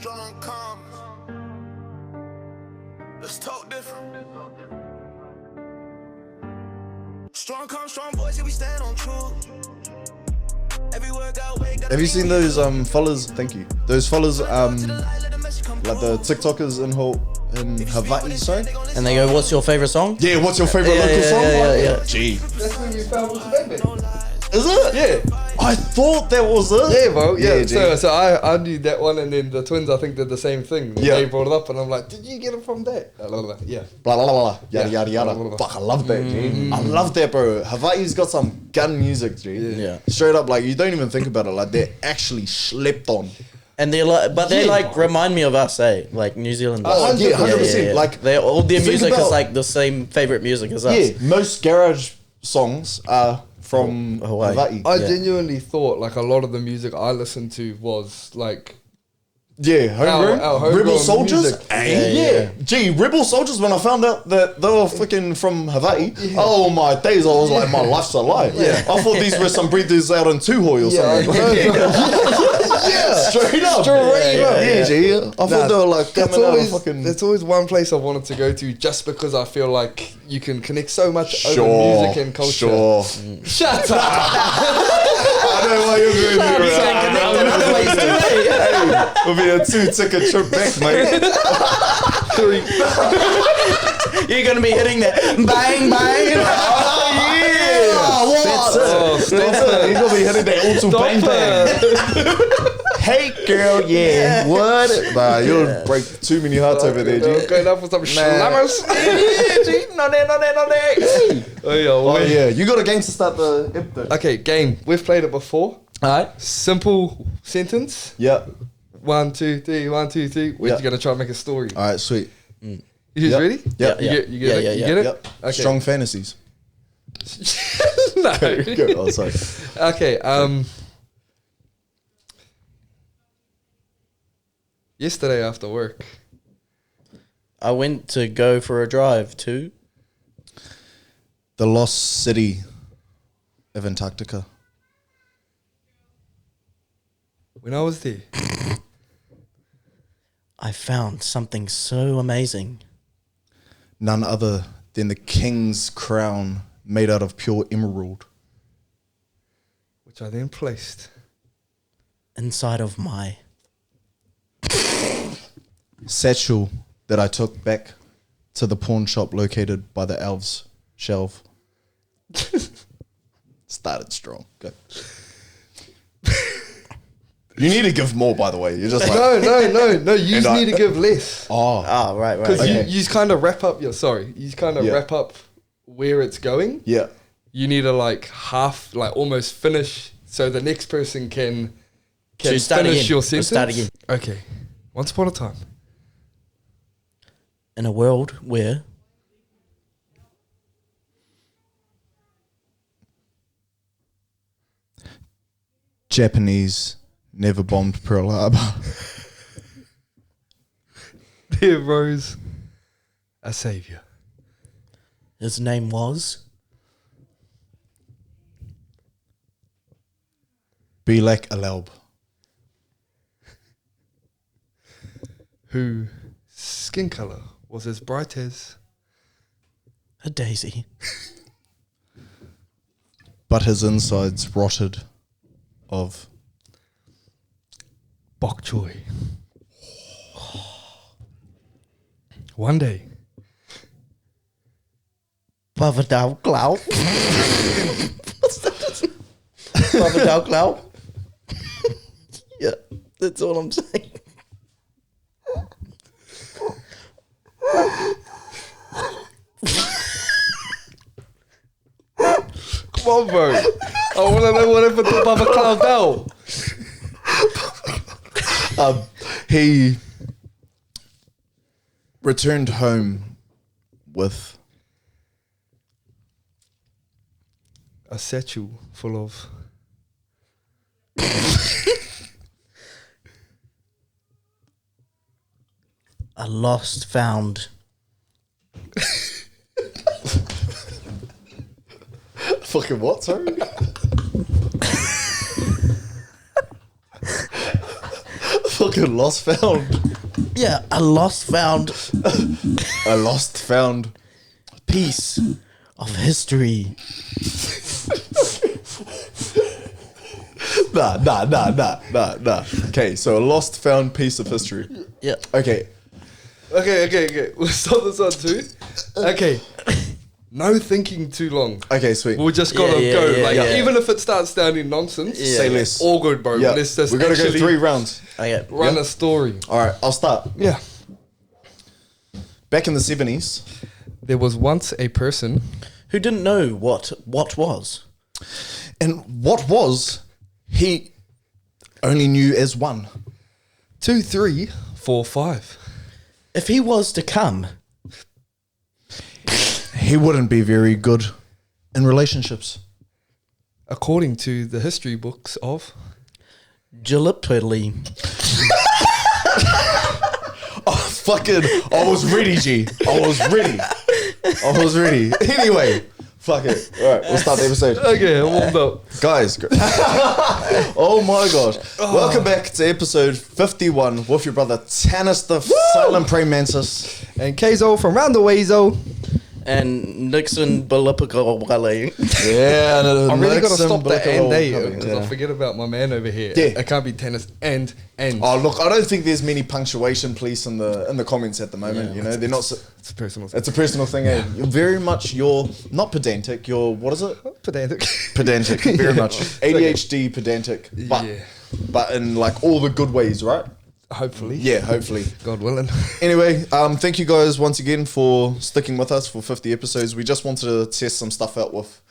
strong calm. Let's talk different. Strong calm, strong boys, yeah, we stand on truth. Every word got weight. Have you seen those followers? Thank you. Those followers, like the TikTokers in Hawaii, sorry? And they go, what's your favorite song? Yeah, what's your favorite local song? Yeah. Gee. That's when you found with the baby. Is it? Yeah. I thought that was it. Yeah, bro. Yeah. G. So I knew that one, and then the twins I think did the same thing. Yeah. They brought it up, and I'm like, did you get it from that? Yeah. Blah, blah, blah, blah. Yada, Yeah. yada, yada. Fuck, I love that, G. I love that, bro. Hawaii's got some gun music, G. Yeah. Straight up, like, you don't even think about it. Like, they're actually slept on. And they're like, but they like remind me of us, Like New Zealand. Oh, yeah, 100%. Yeah. Like, they all their think music about- is like the same favorite music as us. Yeah, most garage songs are from Hawaii. I genuinely thought like a lot of the music I listened to was like Yeah, homegrown. Our homegrown Rebel Soldiers. music. Yeah. Gee, Rebel Soldiers, when I found out that they were freaking from Hawaii, oh my days, I was like, my life's a lie. Yeah. I thought these were some breeders out in Tuhoi or Yeah, something. Straight up. Yeah, G. I thought they were like coming out of fucking... That's always one place I wanted to go to just because I feel like you can connect so much Sure, over music and culture. Sure. Shut up! I know why you're going to It'll be a 2-ticket trip back, mate. 3. You're gonna be hitting that bang bang. That's it. That's it. He's going to be hitting that auto bang bang. Hey girl, yeah. What? Nah, you'll break too many hearts over there, G. Going up for some slammers. Yeah, G. No, there. Oh Yeah. You got a game to start the episode. Okay, game. We've played it before. Alright. Simple sentence. Yeah. 1, 2, 3. 1, 2, 3. We're Yeah. gonna try and make a story. Alright, sweet. You guys Yep. ready? Yep. You get it? Yeah. You get it? Yep. Okay. Strong fantasies. No. Go. Oh, sorry. Okay. Yesterday after work, I went to go for a drive to. The lost city of Antarctica. when I was there, I found something so amazing. None other than the king's crown made out of pure emerald. which I then placed Inside of my Satchel that I took back to the pawn shop located by the elves' shelf. Started strong. Go. You need to give more, by the way. You're just like... no. You And just I- need to give less Oh. Ah, right. because Okay. you just kind of wrap up your Yeah. wrap up where it's going. Yeah. You need to almost finish so the next person can So start finish again. your Let's sentence. start again. Okay. Once upon a time, In a world where Japanese never bombed Pearl Harbor. there rose a savior. his name was Belak Alelb. Whose skin color was as bright as a daisy. But his insides rotted of... bok choy. One day, Bavadao Cloud. What's that? Bavadao Cloud. Yeah, that's all I'm saying. come on, bro. I want to know what happened to Baba Cloud now. He returned home with A satchel full of A lost found. fucking what, sorry? fucking lost found. Yeah, a lost found A lost found. piece of history. Nah. Okay, so a lost found piece of history. Yeah. Okay. Okay. We'll stop this on too. Okay. No thinking too long. Okay, sweet. We just gotta Yeah, go. yeah, like yeah. even if it starts sounding nonsense, Say less. all good, bro. Yeah. Let's just We gotta go actually 3 rounds. Okay. run a story. Alright, I'll start. Yeah. Back in the 70s. There was once a person. Who didn't know what was? And what was, he only knew as 1. 2, 3, 4, 5. If he was to come, He wouldn't be very good in relationships. According to the history books of. Gilliptwiddly. Fucking, I was ready, G. I was ready. Anyway, fuck it. Alright, we'll start the episode. Okay, I warmed up. Guys, oh my gosh. Welcome back to episode 51 with your brother Tanis, the silent praying mantis. And Kayz from round the ways, And Nixon Balipakawale. Yeah, I really gotta stop the and day. because I forget about my man over here. Yeah. It can't be tennis and. Oh look, I don't think there's many punctuation police in the comments at the moment. You know, they're not. It's a personal thing. It's a personal thing. Eh? You're not pedantic. You're what is it? Pedantic. Pedantic, very much. ADHD, pedantic, but in like all the good ways, right? Hopefully. Yeah, hopefully. God willing. Anyway, thank you guys once again for sticking with us for 50 episodes. We just wanted to test some stuff out with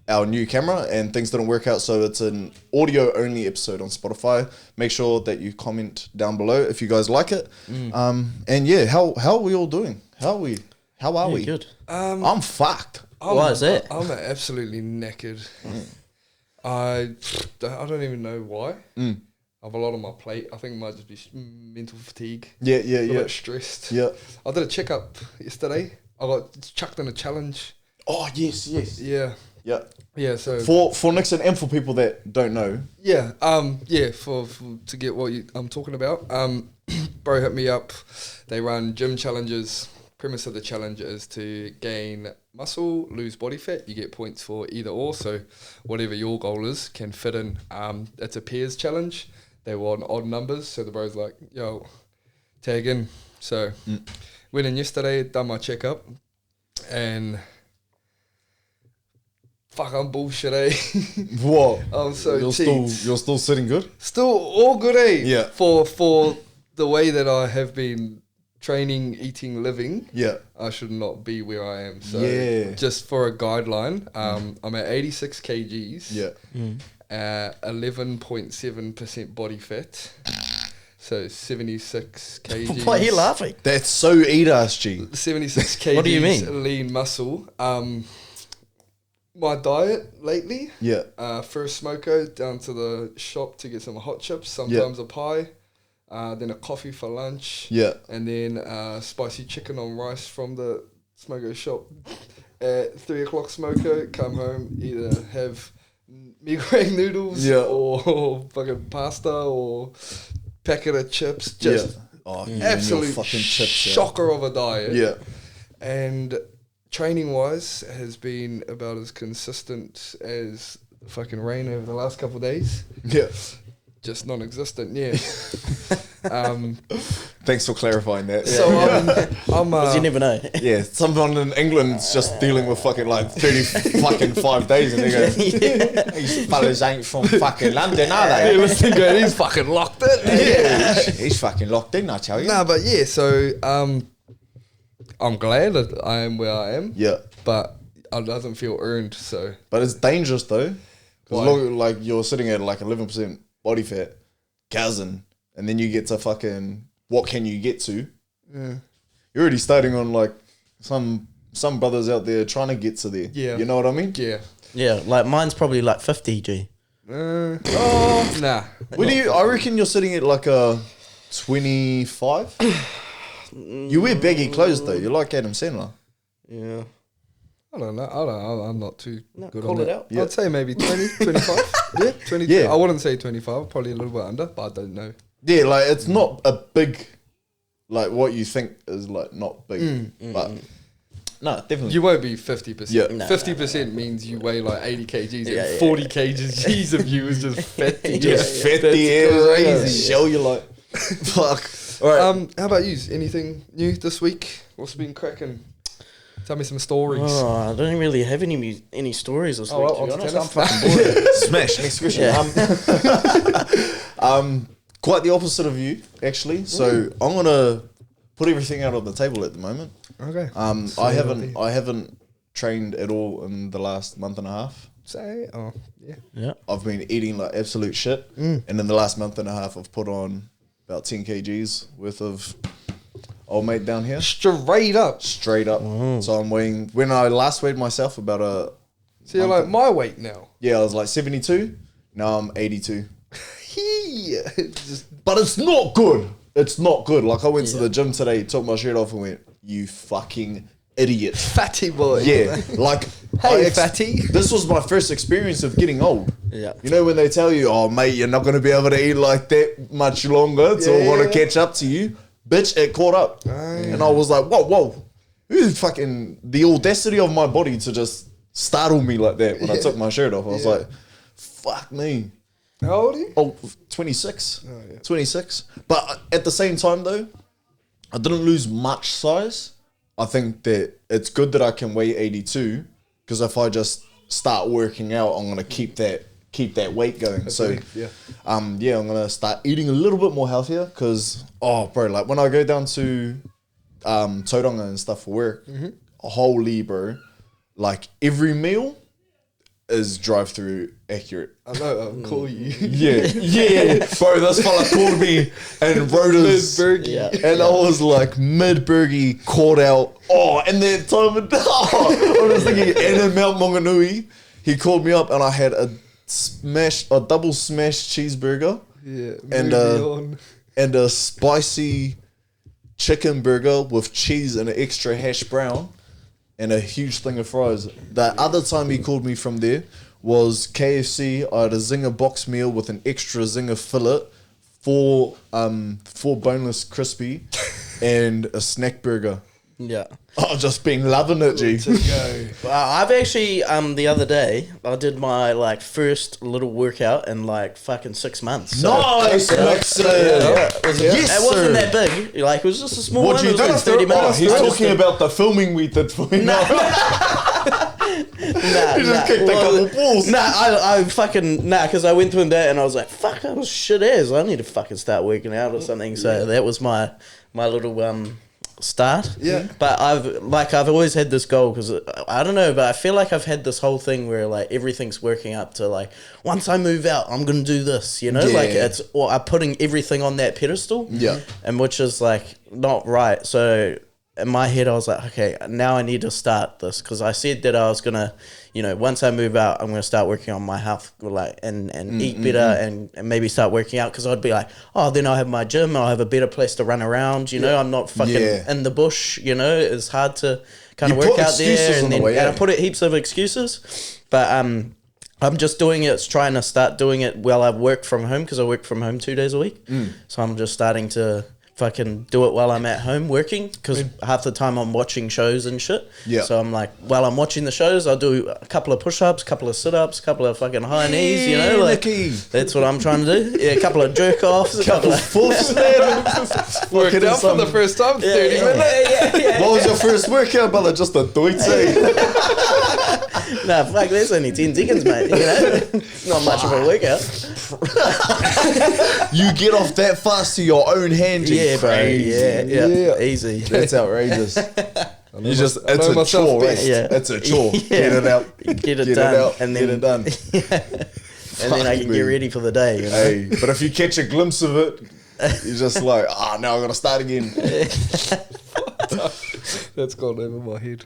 our new camera, and things didn't work out, so it's an audio only episode on Spotify. Make sure that you comment down below if you guys like it. And yeah, how are we all doing? How are we? Good. I'm fucked. Why is that? I'm absolutely knackered. I don't even know why. I have a lot on my plate. I think it might just be mental fatigue. Yeah. A bit stressed. Yeah. I did a checkup yesterday. I got chucked in a challenge. Oh yes. Yeah. Yeah. Yeah. So For Nixon and for people that don't know. yeah. For to get what I'm talking about. Bro hit me up. They run gym challenges. Premise of the challenge is to gain muscle, lose body fat. You get points for either or. So whatever your goal is can fit in. It's a pairs challenge. They want odd numbers. So the bro's like, yo, tag in. So went in yesterday, done my checkup, and fuck, I'm bullshit, eh? What? I'm so you're cheats. still sitting good? Still all good, eh? Yeah. For the way that I have been training, eating, living, Yeah. I should not be where I am. So Yeah. just for a guideline, I'm at 86 kgs. Yeah. 11.7% body fat. So 76 kgs. Why are you laughing? That's so eat-ass, G. 76 kgs What do you mean? lean muscle. My diet lately, Yeah. first smoker down to the shop to get some hot chips, sometimes a pie, then a coffee for lunch, Yeah. and then spicy chicken on rice from the smoker shop. At 3 o'clock smoker, come home, either have mee-goreng noodles or fucking pasta or packet of chips. Just absolute fucking chips, shocker of a diet. Yeah. And training wise has been about as consistent as the fucking rain over the last couple of days. Yeah. Just non-existent, yeah. Thanks for clarifying that. So I'm You never know. Yeah, someone in England's just dealing with fucking like 30 fucking 5 days, and they go, these fellas ain't from fucking London, are they? listening going, he's fucking locked in. Yeah, he's fucking locked in, I tell you. Nah, but yeah, so I'm glad that I am where I am. Yeah, But it doesn't feel earned, so but it's dangerous though. Why? Because like you're sitting at like 11% body fat, cousin, and then you get to fucking what can you get to? yeah. You're already starting on like some brothers out there trying to get to there. Yeah. You know what I mean? Yeah. Yeah, like mine's probably like 50 G. Nah. What do you? I reckon you're sitting at like a 25. You wear baggy clothes though. You're like Adam Sandler. Yeah. I don't know. I'm not too good call on it that. out. Yeah. I'd say maybe 20, 25. Yeah, 20. Yeah. I wouldn't say 25. Probably a little bit under, but I don't know. Yeah, like it's not a big, like what you think is like not big, but no, definitely. You won't be 50%. Yeah. 50% means you weigh like 80 kgs Yeah, and yeah. 40 kgs of you is just fatty. Just Yeah. fatty, That's crazy. Show you like, fuck. All right. How about you? Anything new this week? What's been cracking? Tell me some stories. Oh, I don't really have any stories this week. well, To be on to honest, tennis. I'm fucking bored. Smash. Next question. Yeah. Quite the opposite of you, actually. So I'm gonna put everything out on the table at the moment. Okay. I haven't trained at all in the last month and a half. Say, oh, yeah. Yeah. I've been eating like absolute shit, and in the last month and a half, I've put on about 10 kgs worth of old mate down here. Straight up. Straight up. So I'm weighing. When I last weighed myself, about a So you're like my weight now. I was like 72. Now I'm 82. Yeah. But it's not good. It's not good. Like I went to the gym today, took my shirt off, and went, "You fucking idiot." Fatty boy. Yeah, like Hey, fatty. This was my first experience of getting old. Yeah. You know when they tell you, "Oh mate, you're not going to be able to eat like that much longer. It's all going to catch up to you." Bitch, it caught up, and I was like, "Whoa, who's fucking the audacity of my body to just startle me like that when I took my shirt off?" I was like, "Fuck me." How old are you? Oh, 26. 26. But at the same time, though, I didn't lose much size. I think that it's good that I can weigh 82 because if I just start working out, I'm gonna keep that weight going. I'm gonna start eating a little bit more healthier because like when I go down to Tauranga and stuff for work, holy bro, like every meal is drive-through accurate. I know, I'll call you. Yeah. Bro, this fella called me and wrote his... Mid-burgie. Yeah. And I was like, mid-burgie, caught out. Oh, and then time of... I was thinking, and in Mount Maunganui, he called me up and I had a double smashed cheeseburger. Yeah. And a spicy chicken burger with cheese and an extra hash brown. And a huge thing of fries. The other time he called me from there was KFC. I had a zinger box meal with an extra zinger fillet, four boneless crispy, and a snack burger. Yeah. I've just been loving it, G. To go. I've actually the other day I did my like first little workout in like fucking 6 months. So, Nice, Nixon. it wasn't that big. Like it was just a small What one. you It was did? like 30 minutes. He's I just talking did- about the filming we did for you. Nah, He just kicked a couple balls. I fucking because I went through that and I was like, fuck, I was shit ass. I need to fucking start working out or something. So that was my little start. Yeah. But I've always had this goal because I don't know, but I feel like I've had this whole thing where like everything's working up to like once I move out, I'm gonna do this. You know, like it's or I'm putting everything on that pedestal. Yeah. And which is like not right. So in my head, I was like, okay, now I need to start this because I said that I was gonna, once I move out, I'm gonna start working on my health, like and eat better and maybe start working out because I'd be like, oh, then I'll have my gym, I'll have a better place to run around. I'm not fucking in the bush. It's hard to kind of You work put out there, excuses and on the way, I put it heaps of excuses, but I'm just doing it. Trying to start doing it while I work from home because I work from home 2 days a week. So I'm just starting to fucking do it while I'm at home working because half the time I'm watching shows and shit. Yeah. So I'm like, while I'm watching the shows, I'll do a couple of push-ups, a couple of sit-ups, a couple of fucking high knees, like Nicky. that's what I'm trying to do. Yeah, a couple of jerk-offs, a couple of Force Worked out for the first time, 30 minutes. yeah. What was your first workout, brother? Just a doite. Nah, fuck, that's only 10 seconds, mate. It's not much of a workout. You get off that fast to your own hand, G. Yeah, bro. Yeah, Yeah. easy. That's outrageous. You just, I it's know a myself chore, best. right? Yeah. It's a chore. Yeah. Get it out. Get it done, out. and Get then- it done. And then I can get ready for the day. Hey, but if you catch a glimpse of it, you're just like, now I gotta start again. That's gone over my head.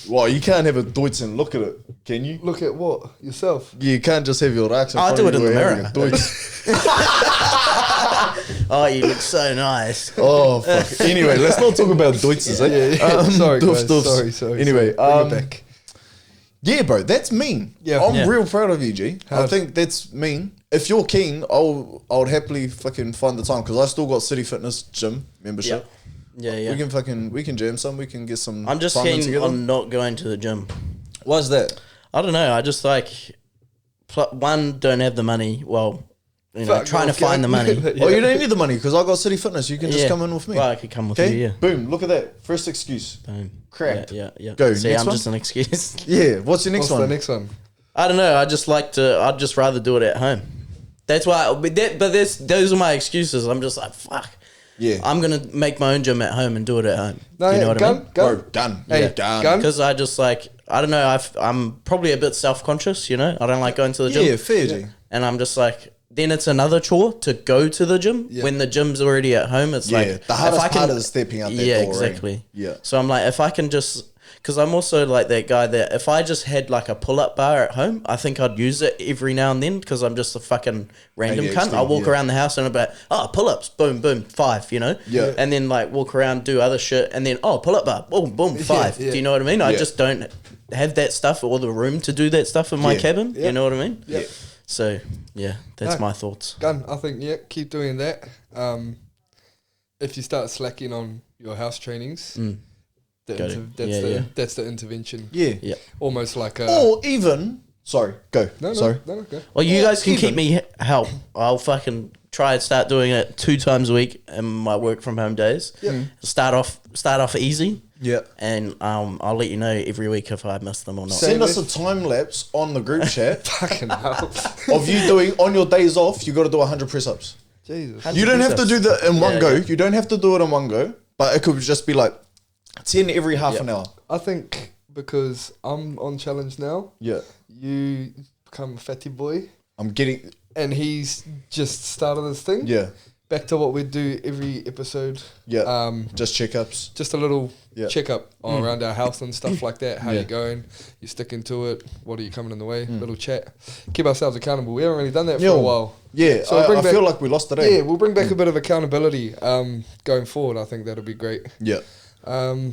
Well, you can't have a doits and look at it, can you? Look at what? Yourself? You can't just have your racks in I'll front do of it in you the having mirror. a doits. Oh, you look so nice. Oh, fuck. Anyway, let's not talk about doitses, eh? Sorry, doofs, guys. doofs. Sorry. Anyway, Bring it back. Yeah, bro, that's mean. Yeah. I'm Yeah. real proud of you, G. I Hard. think that's mean. If you're keen, I would happily fucking find the time because I still got City Fitness gym membership. Yeah. We can jam some. We can get some. I'm just time in keen together. on not going to the gym. Why's that? I don't know. I just like one, don't have the money. Well, you know, Fuck trying to off, find the money. Yeah. Oh, you don't need the money because I got City Fitness. You can just Yeah. come in with me. Well, I could come with Okay, you. Yeah. boom. Look at that. First excuse. Boom. Cracked. Yeah. Go, See, next I'm one? just an excuse. Yeah. What's your next What's one? the next one? I don't know. I just like to. I'd just rather do it at home. That's why. Those are my excuses. I'm just like fuck. Yeah. I'm gonna make my own gym at home and do it at home. No, you know yeah, what gun, I mean? gun. Bro, done. Hey, Yeah, done. gun. Because I just like I don't know. I'm probably a bit self conscious. You know, I don't like going to the gym. Yeah, fair, G. And I'm just like, then it's another chore to go to the gym Yeah. when the gym's already at home. It's Yeah, like the hardest if I part is stepping out that yeah, door, right? exactly. Yeah. So I'm like, if I can just, because I'm also like that guy that if I just had like a pull-up bar at home, I think I'd use it every now and then because I'm just a fucking random ADHD, cunt. I'll walk yeah. around the house and I'll be like, oh, pull-ups, boom, boom, 5, you know? Yeah. And then like walk around, do other shit, and then, oh, pull-up bar, boom, boom, 5. yeah. Do you know what I mean? I Yeah. just don't have that stuff or the room to do that stuff in my Yeah. cabin. Yeah. You know what I mean? Yeah. So, yeah, that's No. my thoughts. Gun, I think, yeah, keep doing that. If you start slacking on your house trainings, Got it. that's the intervention. Yeah. Yeah. Almost like a... Or even, sorry, go. No, Sorry. no, go. Well, you Or guys can keep even- me help. I'll fucking try and start doing it 2 times a week in my work from home days. Yeah. Start off easy, Yeah. and I'll let you know every week if I miss them or not. Send us Same a time lapse on the group chat Fucking hell. of you doing, on your days off, you got to do 100 press ups. Jesus. You don't have to do that in one Yeah, go. yeah. You don't have to do it in one go, but it could just be like 10 every half Yeah. an hour. I think because I'm on challenge now, Yeah. you become a fatty boy, I'm getting, and he's just started this thing. yeah. Back to what we do every episode. Yeah. Just checkups. Just a little Yeah. checkup around our house and stuff like that. How Yeah. you going? You sticking to it? What are you coming in the way? Little chat. Keep ourselves accountable. We haven't really done that for Yeah. a while. Yeah. So bring I back- feel like we lost it. Yeah, we'll bring back a bit of accountability going forward. I think that'll be great. Yeah. Um,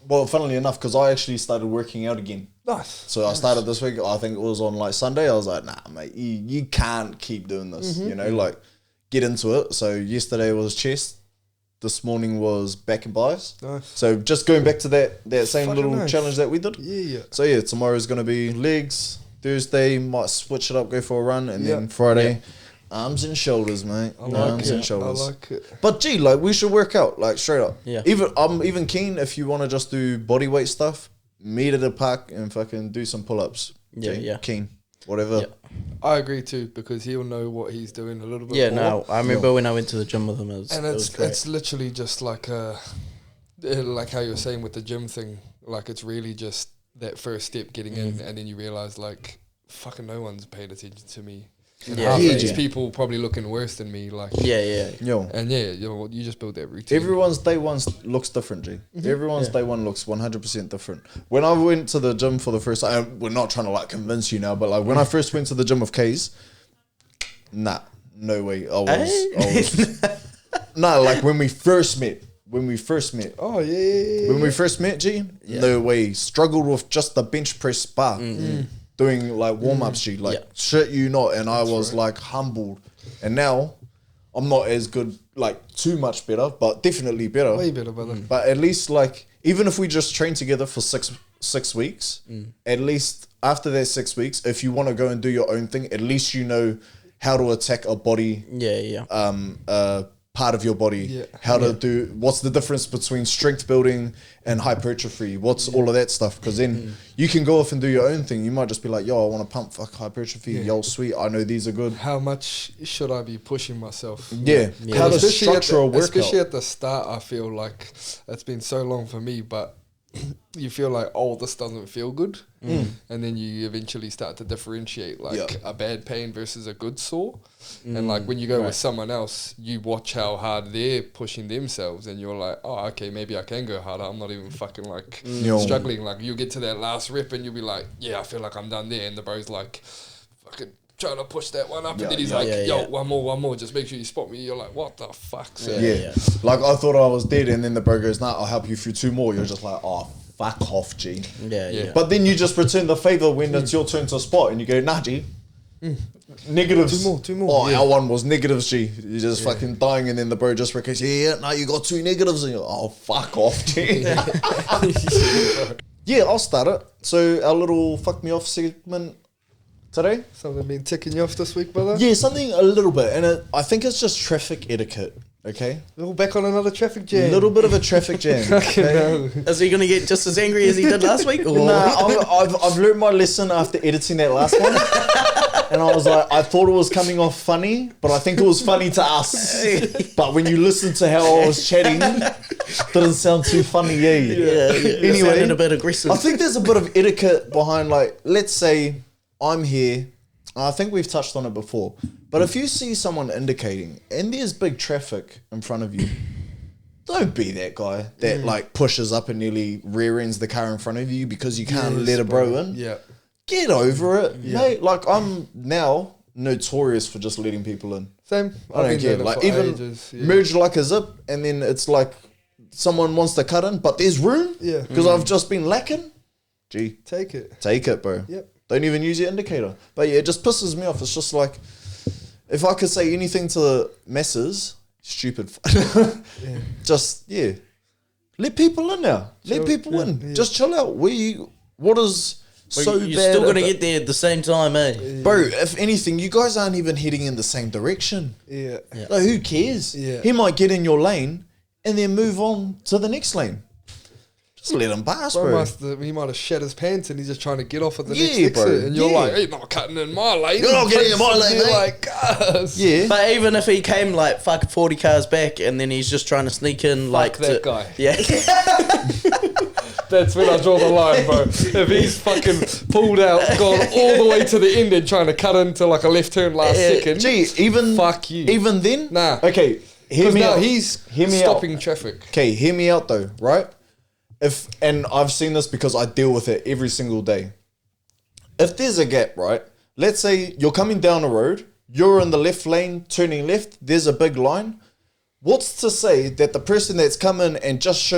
Well, funnily enough, because I actually started working out again. nice. So I started this week. I think it was on like Sunday. I was like, nah, mate, you can't keep doing this. You know, like get into it. So yesterday was chest. This morning was back and buys. Nice. So just going back to that same Fucking little nice. challenge that we did. Yeah. So yeah, tomorrow's gonna be legs. Thursday might switch it up, go for a run, and then Yeah. Friday, arms and shoulders, mate. I like Arms it. and shoulders. I like it. But gee, like we should work out, like straight up. Yeah. I'm even keen if you want to just do body weight stuff. Meet at the park and fucking do some pull ups. Yeah, yeah. Keen, whatever. Yeah. I agree too, because he'll know what he's doing a little bit Yeah, more. no, I remember when I went to the gym with him. It was, And it was it's great. it's literally just like like how you were saying with the gym thing. Like it's really just that first step getting in, and then you realize like fucking no one's paying attention to me. And Yeah. half Yeah, of these yeah. people probably looking worse than me. Like yeah. Yo, and yeah, you just build that routine. everyone's day one looks different, G. Everyone's day one looks 100% different. When I went to the gym for the first time, we're not trying to like convince you now, but like when I first went to the gym with Kayz, nah, no way. I was nah, like when we first met. Oh yeah. When we first met, G, no way. Struggled with just the bench press bar. Doing like warm ups, G. Like Yeah. shit you not. And I was like humbled. And now I'm not as good, like too much better, but definitely better. Way better, brother. But at least like even if we just train together for six weeks, at least after that 6 weeks, if you want to go and do your own thing, at least you know how to attack a body Yeah. part of your body, Yeah. how to do, what's the difference between strength building and hypertrophy, what's all of that stuff, because then you can go off and do your own thing. You might just be like, yo, I want to pump fuck hypertrophy, yo sweet, I know these are good. How much should I be pushing myself? Yeah, how to Especially at structure a workout. Especially at the start, I feel like it's been so long for me, but you feel like, oh, this doesn't feel good. And then you eventually start to differentiate like Yeah. a bad pain versus a good sore. And like when you go with someone else, you watch how hard they're pushing themselves and you're like, oh, okay, maybe I can go harder. I'm not even fucking like Yo. struggling. Like you get to that last rep and you'll be like, yeah, I feel like I'm done there. And the bro's like, fucking trying to push that one up. Yeah, And then he's yeah. like, Yeah, yo, yeah. one more. Just make sure you spot me. You're like, what the fuck? So Yeah. Like I thought I was dead, and then the bro goes, nah, I'll help you through 2 more. You're just like, oh fuck off, G. Yeah. But then you just return the favor when it's your turn to spot, and you go, nah, G. Negatives. Two more. Oh, our one was negatives, G. You're just fucking dying, and then the bro just reckons, now you got 2 negatives, and you're like, oh, fuck off, G. Yeah, I'll start it. So our little fuck me off segment today. Something been ticking you off this week, brother? Yeah, something a little bit, and I think it's just traffic etiquette. Okay, We're all back on another traffic jam. a little bit of a traffic jam. Okay? Is he gonna get just as angry as he did last week? Or? Nah, I've learned my lesson after editing that last one, and I was like, I thought it was coming off funny, but I think it was funny to us. But when you listen to how I was chatting, didn't sound too funny, Yeah. Anyway, Sounded a bit aggressive. I think there's a bit of etiquette behind, like, let's say I'm here. I think we've touched on it before. But if you see someone indicating and there's big traffic in front of you, don't be that guy that like pushes up and nearly rear ends the car in front of you because you can't let a bro in. Yeah. Get over it, mate. Like, I'm now notorious for just letting people in. Same. I don't care. Like, even merge like a zip, and then it's like someone wants to cut in, but there's room. Yeah. Because I've just been lacking. Gee, Take it. take it, bro. Yep. Don't even use your indicator. But yeah, it just pisses me off. It's just like, if I could say anything to the masses, stupid. Just, let people in now. Let people in. Yeah. Just chill out. What is so You're bad? still gonna get there at the same time, eh? Bro, if anything, you guys aren't even heading in the same direction. Yeah. Like, who cares? Yeah. He might get in your lane and then move on to the next lane. Just let him pass, bro. He might have shed his pants and he's just trying to get off at the Yeah, next bro. exit. And you're Yeah. like, hey, not cutting in my lane. You're not getting in my lane, You're mate. like, guys. Yeah. But even if he came like fucking 40 cars back and then he's just trying to sneak in like that guy. Yeah. That's when I draw the line, bro. If he's fucking pulled out, gone all the way to the end and trying to cut into like a left turn last second. Gee, even Fuck you. Even then, Nah. Okay, hear Because me now out. he's Hear me stopping out. traffic. Okay, hear me out though, right? And I've seen this because I deal with it every single day. If there's a gap, right? Let's say you're coming down a road, you're in the left lane, turning left. There's a big line. What's to say that the person that's come in and just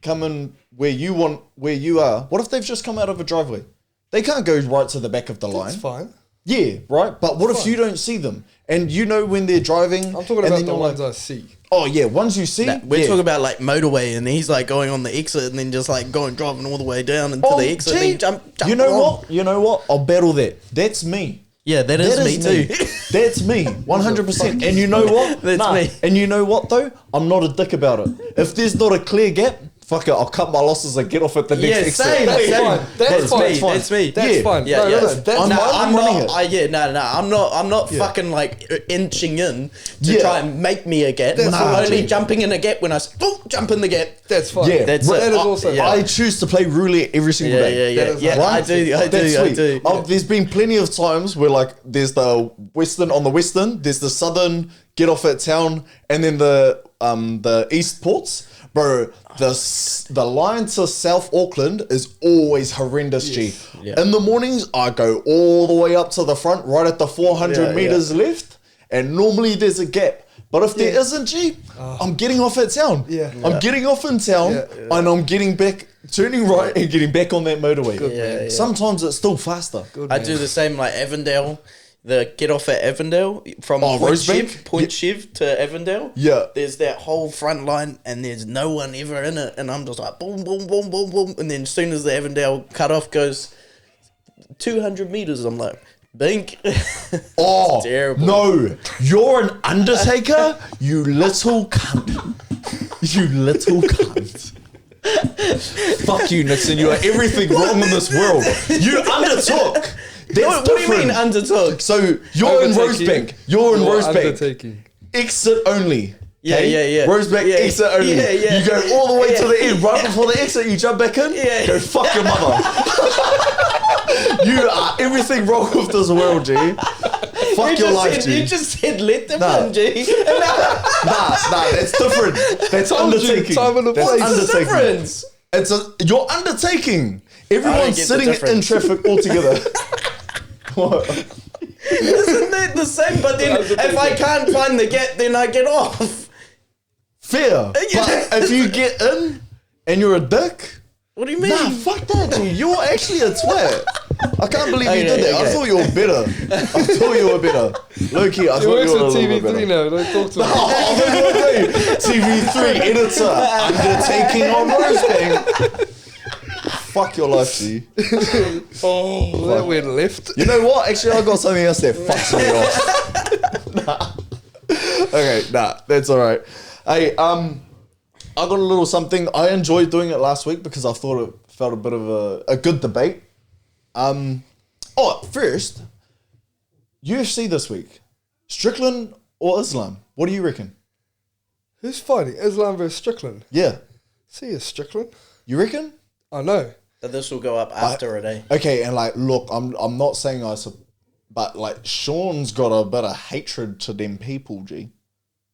come in where you are? What if they've just come out of a driveway? They can't go right to the back of the line. That's fine. Yeah, right. But what if you don't see them and you know when they're driving? I'm talking and about then the you're ones like, I see. oh yeah, ones you see. We're yeah. talking about like motorway and he's like going on the exit and then just like driving all the way down into Oh, the exit gee, and then jump You know on. what? You know what? I'll battle that. That's me. Yeah, that is me too. That's me, 100%. And you know what? That's me. And you know what though? I'm not a dick about it. If there's not a clear gap, fuck it. I'll cut my losses and get off at the next Yeah, exit. same. That's same. fine. That's fine. me. That's me. That's fine. Yeah, No, yeah. no, that's I'm No, not- I'm running not. it. I'm not fucking like inching in to Yeah. try and make me a gap. That's I'm fine. only jumping in a gap when I jump in the gap. That's fine. Yeah, That's but it. That is also yeah. I choose to play roulette every single day. Yeah. That is Yeah, right. I That's do. sweet. Oh, there's been plenty of times where like there's the western on the western, there's the southern get off at town, and then the east ports. Bro, the line to South Auckland is always horrendous, G. Yeah. In the mornings, I go all the way up to the front, right at the 400 Yeah, meters left, and normally there's a gap. But if there isn't, G, I'm getting off at town. Yeah. I'm getting off in town, and I'm getting back, turning right and getting back on that motorway. man. Sometimes it's still faster. I do the same like Avondale. The get off at Avondale from Rosebank? Point Chev to Avondale. Yeah. There's that whole front line and there's no one ever in it. And I'm just like boom, boom, boom, boom, boom. And then as soon as the Avondale cutoff goes 200 meters, I'm like, bink. Oh, terrible. no. You're an undertaker, you little cunt. You little cunt. Fuck you, Nixon. You are everything wrong in this world. You undertook. That's What do you different. mean undertook? So you're in Undertaking. Rosebank. You're in Rosebank. Undertaking. Exit only. Yeah, okay? yeah, yeah. Rosebank, Yeah, exit only. yeah, yeah. You go all the way to Yeah. the end. Right before the exit, you jump back in. Yeah. Go fuck your mother. You are everything wrong with this world, G. Fuck your life, G. You just said let them Nah. in, G. Nah, that's different. That's Told you, undertaking. time and a That's place. What's the undertaking. difference? You're undertaking. I Everyone's don't get the sitting in difference. traffic all together. What? Isn't that the same? But then if I can't find the gap, then I get off. Fair. But if you get in and you're a dick, What do you mean? Nah, fuck that, G. You're actually a twat. I can't believe you did that. I okay. thought you were better. I thought you were better. Low key, I He thought works you were a with little bit TV3 better. now. Don't talk to him. Oh, TV3 editor, undertaking on Rosebang. Fuck your life, G. Oh, that went left. You know what? Actually, I got something else that fucks me off. Okay, that's all right. Hey, I got a little something. I enjoyed doing it last week because I thought it felt a bit of a good debate. First, UFC this week. Strickland or Islam? What do you reckon? Who's fighting? Islam versus Strickland. Yeah. See, it's Strickland. You reckon? I know. But this will go up after it, eh? Okay, and like, look, I'm not saying but like, Sean's got a bit of hatred to them people, G.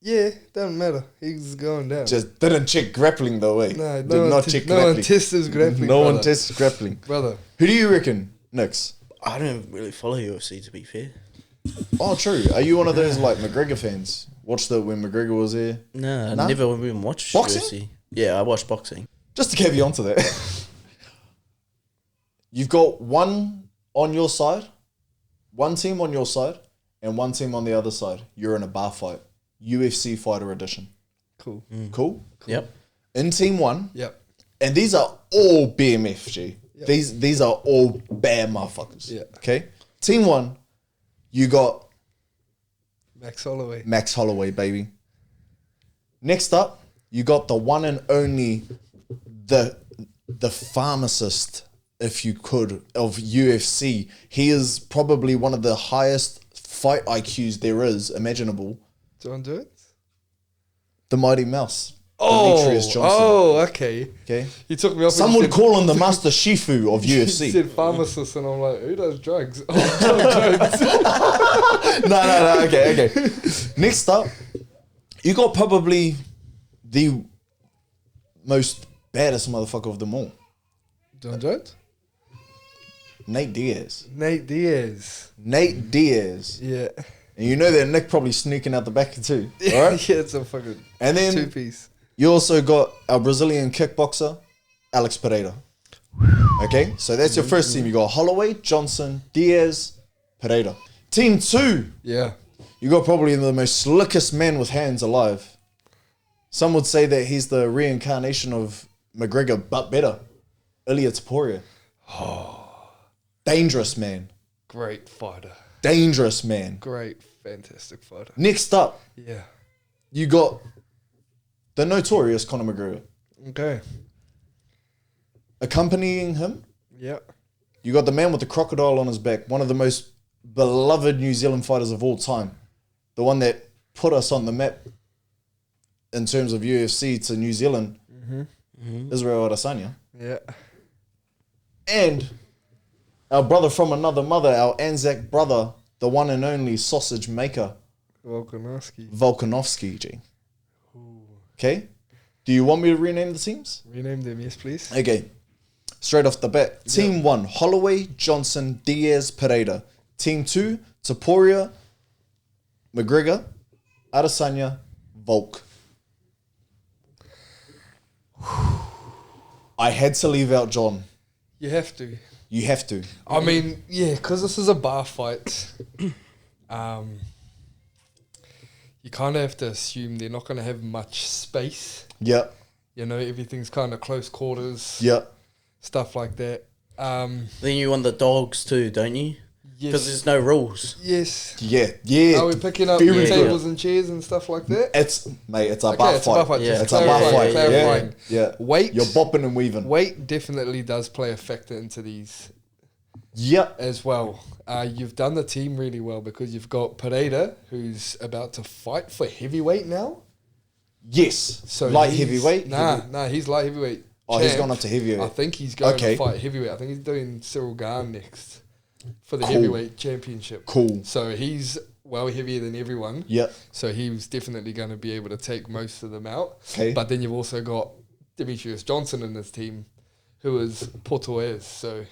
Yeah, doesn't matter. He's going down. Just didn't check grappling though, eh? No, Did not check no grappling. one tests his grappling. No brother. one tests grappling. Brother. Who do you reckon, Nix? I don't really follow UFC, to be fair. Oh, true. Are you one of those like McGregor fans? Watched it when McGregor was there? No, Nah? I never even watched Boxing? UFC. Yeah, I watched boxing. Just to give you onto that. You've got one on your side, one team on your side, and one team on the other side. You're in a bar fight. UFC Fighter Edition. Cool. Cool? Yep. In team one, Yep. and these are all BMFG. Yep. These are all bad motherfuckers. Yeah. Okay? Team one, you got Max Holloway. Max Holloway, baby. Next up, you got the one and only, the pharmacist, if you could, of UFC. He is probably one of the highest fight IQs there is imaginable. John Jones? The Mighty Mouse. Demetrius Johnson. Oh, okay. Okay. You took me off. Some would call him the Master Shifu of He UFC. said pharmacist, and I'm like, who does drugs? Oh, John Jones. No. Okay. Next up, you got probably the most baddest motherfucker of them all. John Jones? Nate Diaz. Nate Diaz. Nate Diaz. Yeah. And you know that Nick probably sneaking out the back too. All right? Yeah, it's a fucking And then two-piece. you also got our Brazilian kickboxer, Alex Pereira. Okay? So that's your first team. You got Holloway, Johnson, Diaz, Pereira. Team two, Yeah. you got probably the most slickest man with hands alive. Some would say that he's the reincarnation of McGregor, but better. Ilya Taporia. Dangerous man. Great fighter. Dangerous man. Great, fantastic fighter. Next up, Yeah. you got the notorious Conor McGregor. Okay. Accompanying him, Yeah. you got the man with the crocodile on his back, one of the most beloved New Zealand fighters of all time. The one that put us on the map in terms of UFC to New Zealand, Israel Adesanya. Yeah. And our brother from another mother, our Anzac brother, the one and only sausage maker, Volkanovski. Volkanovski, G. Okay? Do you want me to rename the teams? Rename them, yes, please. Okay. Straight off the bat. Team 1, Holloway, Johnson, Diaz, Pereira. Team 2, Taporia, McGregor, Adesanya, Volk. I had to leave out John. You have to. You have to. I mean, yeah, because this is a bar fight. You kind of have to assume they're not going to have much space. Yeah. You know, everything's kind of close quarters, Yeah. stuff like that. Then you want the dogs too, don't you? Because Yes. there's no rules. Yes. Yeah. Yeah. Are we picking up Very tables and chairs and stuff like that? It's, mate, it's a Okay, bar it's a fight. bar fight. Yeah. Just It's a bar clarifying, fight. clarifying. Yeah. Weight. You're bopping and weaving. Weight definitely does play a factor into these Yep. as well. You've done the team really well because you've got Pereira, who's about to fight for heavyweight now. Yes. So light he's- heavyweight. Nah, he's light heavyweight. Oh, he's champ. gone up to heavyweight. I think he's going Okay. to fight heavyweight. I think he's doing Cyril Gahn next for the Cool. heavyweight championship. Cool. So he's well heavier than everyone. Yep. So he was definitely going to be able to take most of them out. Okay. But then you've also got Demetrius Johnson in this team, who is Portuguese. So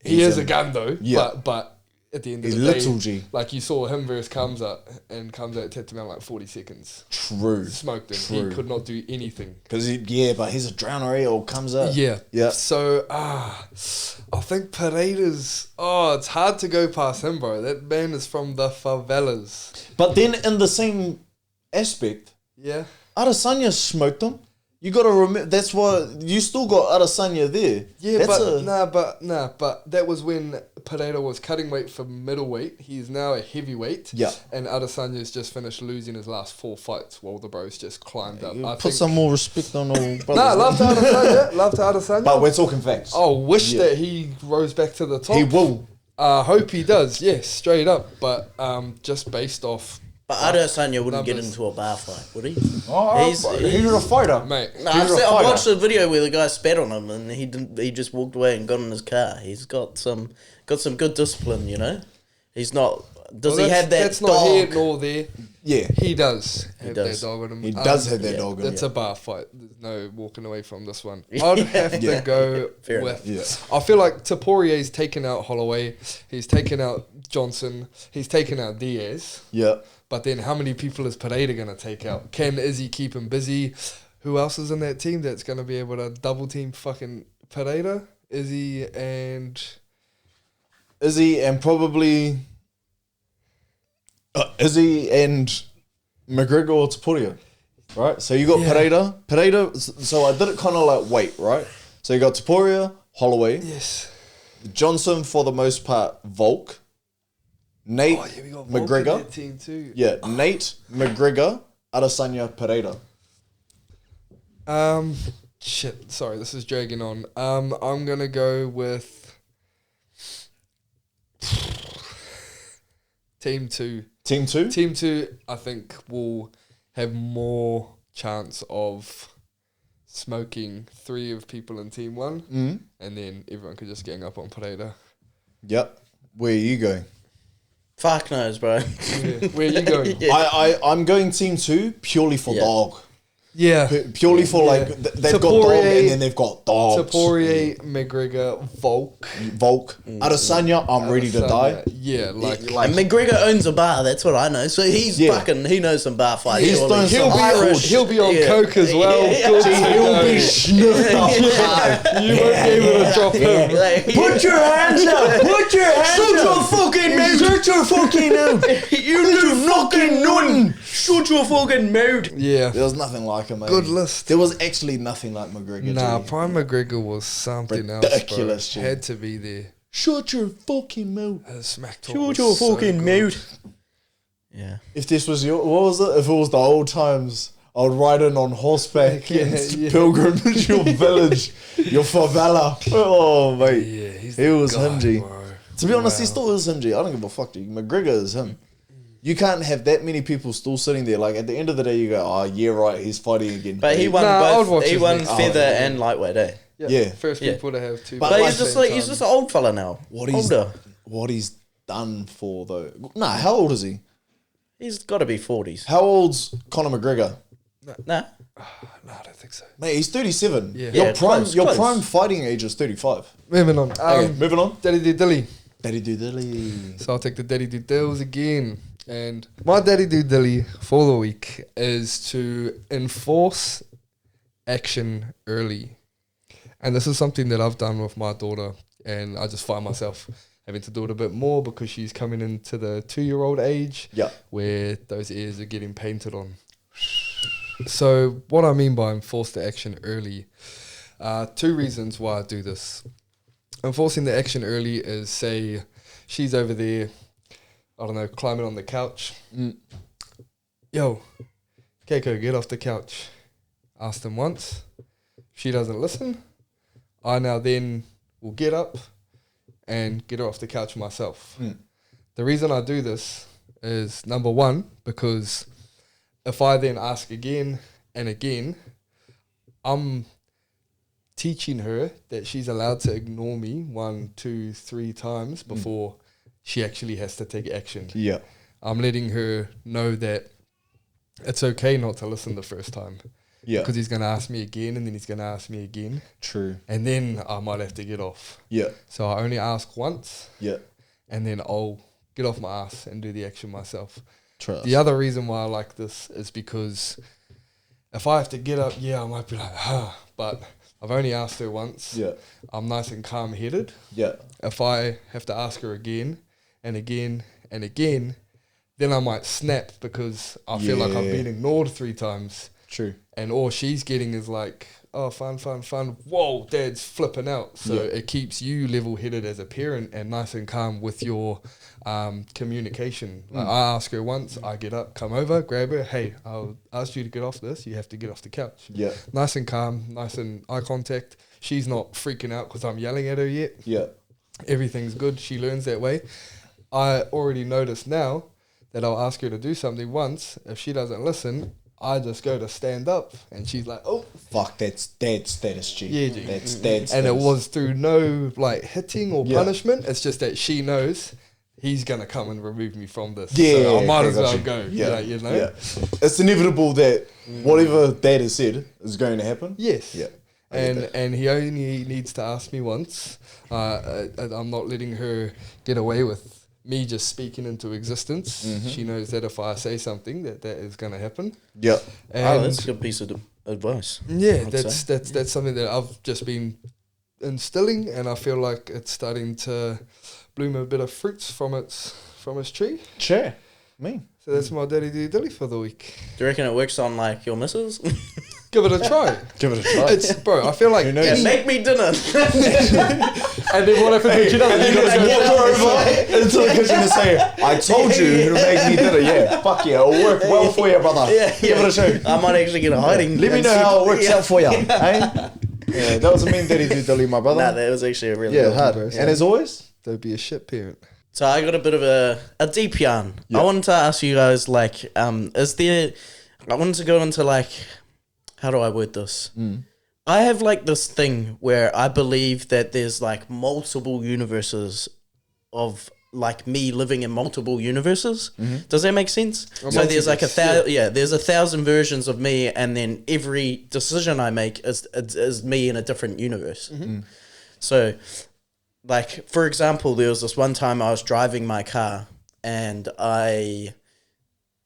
he He's is a gun though. Yeah. But at the end of He's the little day, G. like you saw him versus Kamza, and Kamza tapped him out like 40 seconds. True. Smoked him. True. He could not do anything. Because but he's a drowner. He all comes up. Yeah. Yeah. So, I think Pereira's... Oh, it's hard to go past him, bro. That man is from the favelas. But then in the same aspect, Yeah. Adesanya smoked him. You got to remember, that's why you still got Adesanya there. Yeah, that's but that was when Pereira was cutting weight for middleweight. He's now a heavyweight. Yeah. And Adesanya's just finished losing his last 4 fights while the bros just climbed up. Put some more respect on all brothers. love to Adesanya. Love to Adesanya. But we're talking facts. I wish that he rose back to the top. He will. I hope he does, yes, straight up. But just based off... But Adesanya wouldn't get numbers. into a bar fight, would he? Oh, He's a fighter. Mate, No, He's a I fighter. watched the video where the guy spat on him and he didn't. He just walked away and got in his car. He's got some good discipline, you know. He's not. Does he have that That's dog? not here nor there. Yeah. He does have does. that dog in him. He does have that dog in him. It's a bar fight. There's no walking away from this one. I'd have to go Fair with... enough. Yeah. I feel like Tapourier's taken out Holloway. He's taken out Johnson. He's taken out Diaz. Yeah. But then how many people is Pereira going to take out? Can Izzy keep him busy? Who else is in that team that's going to be able to double team fucking Pereira? Izzy and probably... Izzy and McGregor or Taporia, right? So you got Pereira, so I did it kind of like weight, right? So you got Taporia, Holloway, yes. Johnson for the most part, Volk, Nate, Oh, yeah, we got Volk in McGregor. that team too. Yeah, Nate, McGregor, Adesanya, Pereira. Shit. Sorry, this is dragging on. I'm gonna go with Team 2. Team 2? Team 2, I think, will have more chance of smoking 3 of people in Team 1, and then everyone could just gang up on Pereira. Yep. Where are you going? Fuck knows, bro. Yeah. Where are you going? Yeah. I'm going Team 2 purely for dog. Yeah. Purely for like they've got dog and then they've got dogs. Tapourier, McGregor, Volk. Adesanya, I'm ready to die. Yeah, like And McGregor owns a bar. That's what I know. So he's fucking. He knows some bar fights. He's surely. throwing some he'll be on Yeah. coke as well. Yeah. Good to He'll go. be sniffed up hard. You won't be able to drop him. Like, Put your hands up! Put your hands up! Shut your fucking mouth! Shut your fucking mouth! you do fucking nothing. Shut your fucking mouth. Yeah. There was nothing like him, mate. Good list. There was actually nothing like McGregor. Nah, G. Prime McGregor was something Ridiculous, else, G. bro. Had to be there. Shut your fucking mouth. Smack talk Shut was your so fucking good. mouth. Yeah. If this was what was it? If it was the old times, I would ride in on horseback and pilgrimage your village, your favela. Oh, mate. Yeah, he's He the was guy, him, G. bro. To be honest, he still is him, G. I don't give a fuck, G. McGregor is him. You can't have that many people still sitting there. Like, at the end of the day, you go, oh, yeah, right, he's fighting again. But he won Nah, I would both. watch He his won next feather fight. and lightweight, eh? Yeah. First Yeah. people to have 2. But But like- he's just like he's just an old fella now. Older. What he's done for, though. Nah, how old is he? He's got to be 40s. How old's Conor McGregor? Nah. No, I don't think so. Mate, he's 37. Yeah. Your Yeah, prime, close, your close. prime fighting age is 35. Moving on. Okay, moving on. Daddy do dilly. Daddy do dilly. So I'll take the daddy do dills again. And my daddy do dilly for the week is to enforce action early. And this is something that I've done with my daughter, and I just find myself having to do it a bit more because she's coming into the 2-year-old age Yeah. where those ears are getting painted on. So what I mean by enforce the action early, 2 reasons why I do this. Enforcing the action early is, say, she's over there, I don't know, climbing on the couch. Yo, Keiko, get off the couch. Asked him once. She doesn't listen. I now then will get up and get her off the couch myself. The reason I do this is, number one, because if I then ask again and again, I'm teaching her that she's allowed to ignore me 1, 2, 3 times before she actually has to take action. Yeah. I'm letting her know that it's okay not to listen the first time. Yeah. Because he's going to ask me again, and then he's going to ask me again. True. And then I might have to get off. Yeah. So I only ask once, Yeah. and then I'll get off my ass and do the action myself. Trust. The other reason why I like this is because if I have to get up, I might be like, but I've only asked her once. Yeah. I'm nice and calm-headed. Yeah. If I have to ask her again and again and again, then I might snap because I feel like I've been ignored 3 times. True. And all she's getting is like, oh, fun. Whoa, Dad's flipping out. So it keeps you level-headed as a parent and nice and calm with your communication. Like I ask her once, I get up, come over, grab her. Hey, I'll ask you to get off this. You have to get off the couch. Yeah. Nice and calm, nice and eye contact. She's not freaking out because I'm yelling at her yet. Yeah. Everything's good. She learns that way. I already noticed now that I'll ask her to do something once. If she doesn't listen, I just go to stand up, and she's like, "Oh, fuck, that's dad status, G. Yeah, G. That's dad status." And it was through no like hitting or punishment. It's just that she knows he's gonna come and remove me from this. Yeah, so I might as got well you. go. Yeah, you know. Yeah. It's inevitable that whatever dad has said is going to happen. Yes. Yeah. And he only needs to ask me once. I'm not letting her get away with me just speaking into existence. She knows that if I say something, that is going to happen. Yeah. And that's a good piece of advice. yeah, I'd that's something that I've just been instilling, and I feel like it's starting to bloom a bit of fruits from its tree. Sure. Me. So that's my daddy dilly for the week. Do you reckon it works on like your missus? Give it a try. Give it a try. It's bro. I feel like Yeah, make me dinner. and then what happens when she doesn't? You gotta Walk go over into the kitchen and say, "I told you it'll make me dinner." Yeah. Fuck yeah. It'll work well for you, brother. Give it a show. I might actually get a hiding. Let me know how it works out for you. Hey? Yeah, that was a mean daddy dilly, my brother. Nah, that was actually a really yeah, good hard. one. And as always, Don't be a shit parent. So I got a bit of a deep yarn. Yeah. I wanted to ask you guys, like, I wanted to go into, like, how do I word this? I have, like, this thing where I believe that there's, like, multiple universes of, like, me living in multiple universes. Does that make sense? So there's, like, there's 1,000 versions of me, and then every decision I make is me in a different universe. So... like, for example, there was this one time I was driving my car and I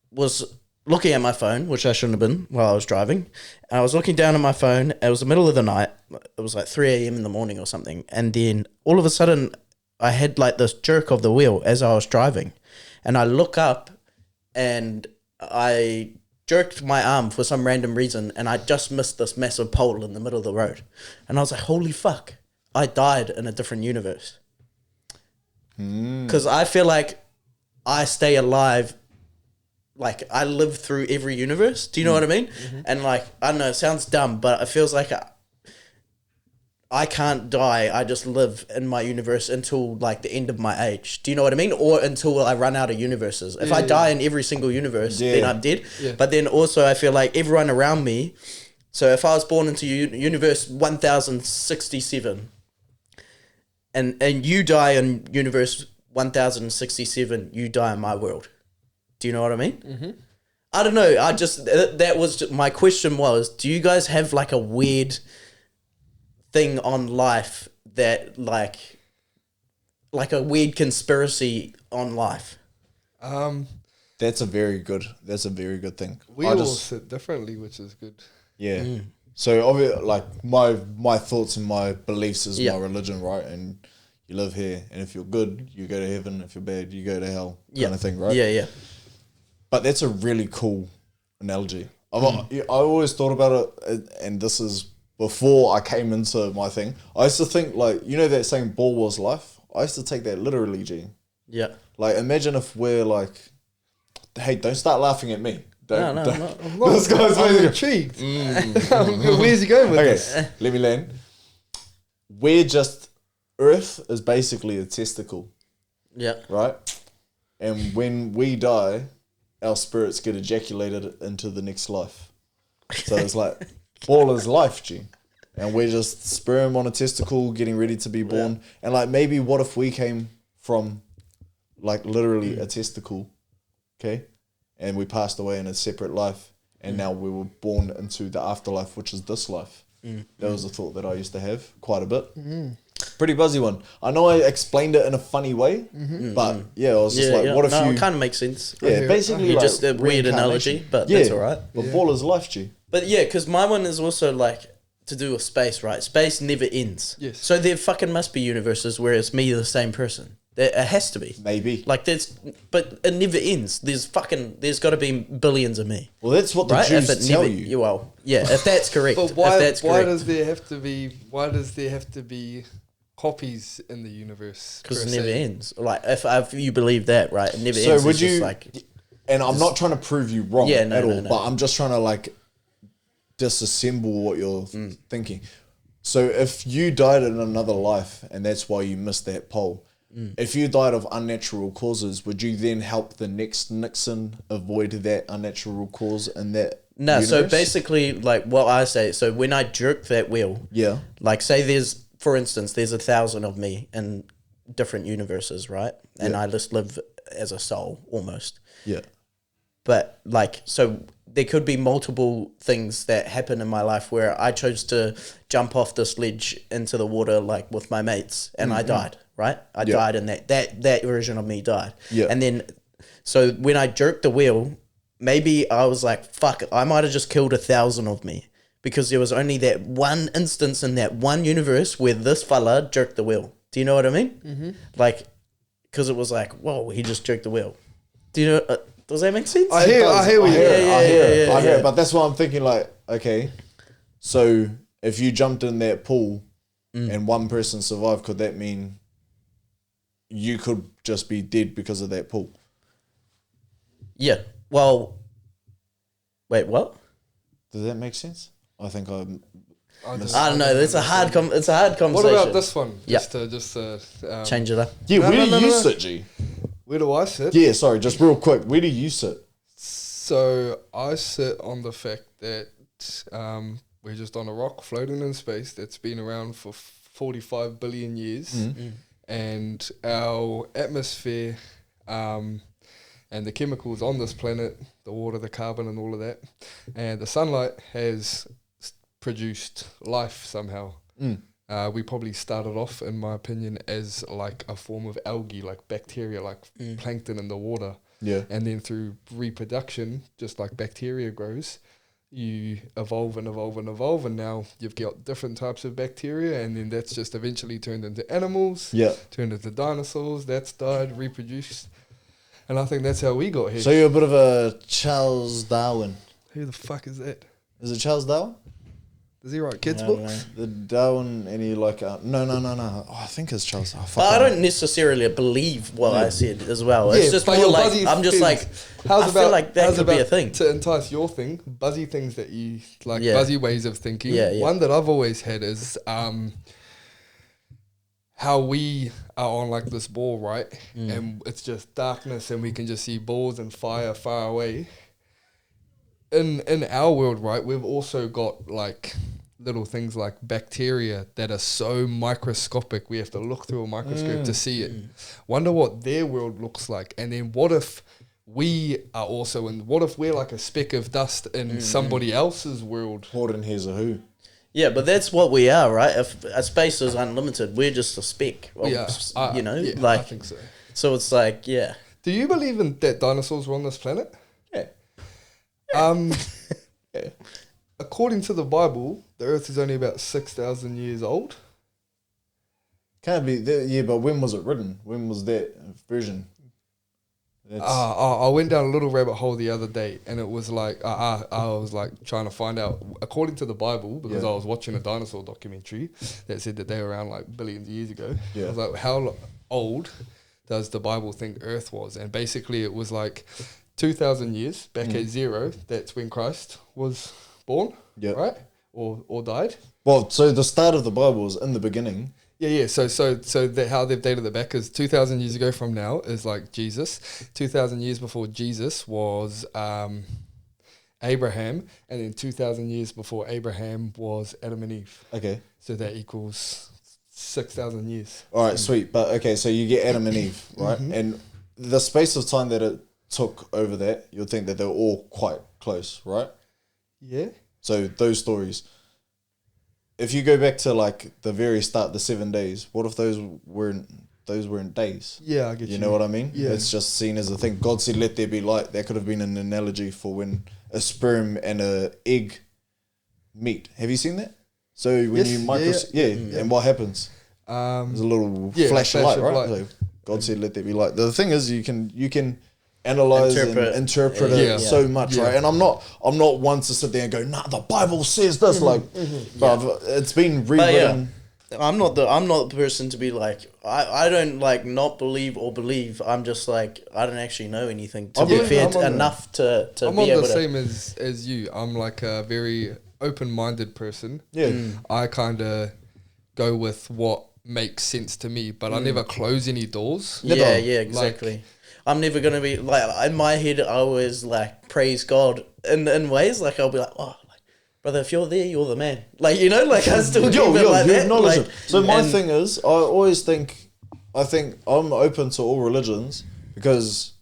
was looking at my phone, which I shouldn't have been while I was driving. And I was looking down at my phone. It was the middle of the night. It was like 3 a.m. in the morning or something. And then all of a sudden, I had like this jerk of the wheel as I was driving. And I look up and I jerked my arm for some random reason. And I just missed this massive pole in the middle of the road. And I was like, holy fuck. I died in a different universe. Because I feel like I stay alive, like I live through every universe. Do you know what I mean? And like, I don't know, it sounds dumb, but it feels like I can't die. I just live in my universe until like the end of my age. Do you know what I mean? Or until I run out of universes. If I die in every single universe, then I'm dead. Yeah. But then also I feel like everyone around me, so if I was born into universe 1067, and you die in universe 1067, you die in my world. Do you know what I mean? I don't know. I just, that was, my question was, do you guys have like a weird thing on life that like a weird conspiracy on life? that's a very good thing. We all sit differently, which is good. Yeah. So like my thoughts and my beliefs is my religion, right? And you live here, and if you're good, you go to heaven. If you're bad, you go to hell, kind of thing, right? Yeah. But that's a really cool analogy. I always thought about it, and this is before I came into my thing. I used to think, like, you know that saying, ball was life? I used to take that literally, G. Yeah. Like, imagine if we're like, hey, don't start laughing at me. No. This guy's I'm intrigued. Where's he going with this? Okay, let me land. We're just, Earth is basically a testicle, Yeah. right? And when we die, our spirits get ejaculated into the next life. So it's like, ball is life, G. And we're just sperm on a testicle getting ready to be born. Yeah. And like, maybe what if we came from like literally a testicle, okay? And we passed away in a separate life, and now we were born into the afterlife, which is this life. That was a thought that I used to have quite a bit. Pretty buzzy one. I know I explained it in a funny way, but yeah, I was just like, what if no, you... it kind of makes sense. Yeah, basically like Just a weird analogy, reincarnation. but that's all right. But ball is life, G. But yeah, because my one is also like to do with space, right? Space never ends. Yes. So there fucking must be universes where it's me, the same person. It has to be. Maybe. Like but it never ends. There's got to be billions of me. Well, that's what the Right? Jews If it tell never, you. well, yeah, if that's correct. But why? If that's Why correct. does there have to be copies in the universe? Because per it never se? ends. Like if you believe that, right? It never So ends. would It's just you... like And I'm not trying to prove you wrong Yeah, no, at no, all, no. but I'm just trying to like disassemble what you're thinking. So if you died in another life and that's why you missed that poll, if you died of unnatural causes, would you then help the next Nixon avoid that unnatural cause in that no. So universe? basically, like what I say. So when I jerk that wheel, Yeah. like say for instance, there's 1,000 of me in different universes, right? And Yeah. I just live as a soul almost. Yeah. But like, so there could be multiple things that happen in my life where I chose to jump off this ledge into the water, like with my mates, and I died, right? I died, and that version of me died. Yeah. And then, so when I jerked the wheel, maybe I was like, fuck, I might have just killed 1,000 of me because there was only that one instance in that one universe where this fella jerked the wheel. Do you know what I mean? Mm-hmm. Like, because it was like, whoa, he just jerked the wheel. Do you know? Does that make sense? I hear what you I hear yeah. it. But that's why I'm thinking like, okay, so if you jumped in that pool and one person survived, could that mean you could just be dead because of that pool? Yeah. Well, wait, what? Does that make sense? I think I'm... I don't know. It's a hard conversation. What about this one? Yeah. Just to Change it up. Yeah, No, where no, do no, you no. sit, G? Where do I sit? Yeah, sorry, just real quick. Where do you sit? So I sit on the fact that we're just on a rock floating in space that's been around for 45 billion years, and our atmosphere and the chemicals on this planet, the water, the carbon, and all of that, and the sunlight has produced life somehow. We probably started off, in my opinion, as like a form of algae, like bacteria, like plankton in the water. Yeah. And then through reproduction, just like bacteria grows, you evolve and evolve and evolve, and now you've got different types of bacteria, and then that's just eventually turned into animals, turned into dinosaurs, that's died, reproduced. And I think that's how we got here. So you're a bit of a Charles Darwin. Who the fuck is that? Is it Charles Darwin? Does he write kids' I don't books? The Darwin, and he like... no. Oh, I think it's Charles. Oh, fuck, But I don't necessarily believe what I said as well. It's just but more your like buzzy I'm just like things. I feel like that could be a thing. To entice your thing, buzzy things that you like, Yeah. buzzy ways of thinking. Yeah, yeah. One that I've always had is how we are on like this ball, right? And it's just darkness, and we can just see balls and fire far away. In our world, right, we've also got like little things like bacteria that are so microscopic we have to look through a microscope to see it. Wonder what their world looks like, and then what if we are also in? What if we're like a speck of dust in somebody else's world? Horton here's a who. Yeah, but that's what we are, right? If a space is unlimited, we're just a speck. Of, Yeah, like I think so. so. It's like yeah. Do you believe in that dinosaurs were on this planet? Yeah. According to the Bible, the Earth is only about 6,000 years old. Can't be... Yeah, but when was it written? When was that version? I went down a little rabbit hole the other day, and it was like I was like trying to find out according to the Bible, because I was watching a dinosaur documentary that said that they were around like billions of years ago. Yeah. I was like, how old does the Bible think Earth was? And basically, it was like 2,000 years back at zero. That's when Christ was born, right, or died. Well, so the start of the Bible was in the beginning. Yeah. So how they've dated it back is 2,000 years ago from now is like Jesus. 2,000 years before Jesus was Abraham, and then 2,000 years before Abraham was Adam and Eve. Okay. So that equals 6,000 years. All right, sweet. But okay, so you get Adam and Eve, right? And the space of time that it took over that, you'll think that they were all quite close, right? Yeah. So those stories. if you go back to like the very start, the 7 days, what if those weren't days? Yeah, I get you. You know what I mean? Yeah. It's just seen as a thing. God said, "Let there be light." That could have been an analogy for when a sperm and a egg meet. Have you seen that? So when Yes, you and what happens? There's a little flash of light, right? So God said, "Let there be light." The thing is, you can analyze and interpret it so much, right? And I'm not one to sit there and go, "Nah, the Bible says this." But it's been rewritten. I'm not the person to be like, I don't like not believe or believe. I'm just like, I don't actually know anything to be fair enough to I'm be on able the to. same as you. I'm like a very open-minded person. Yeah. I kind of go with what makes sense to me, but I never close any doors. Yeah, exactly. I'm never gonna be like, in my head I always like praise God in ways like I'll be like, oh, like, brother, if you're there, you're the man. Like, you know, like I still keep it like that. Acknowledge Like, it. So my thing is, I think I'm open to all religions because,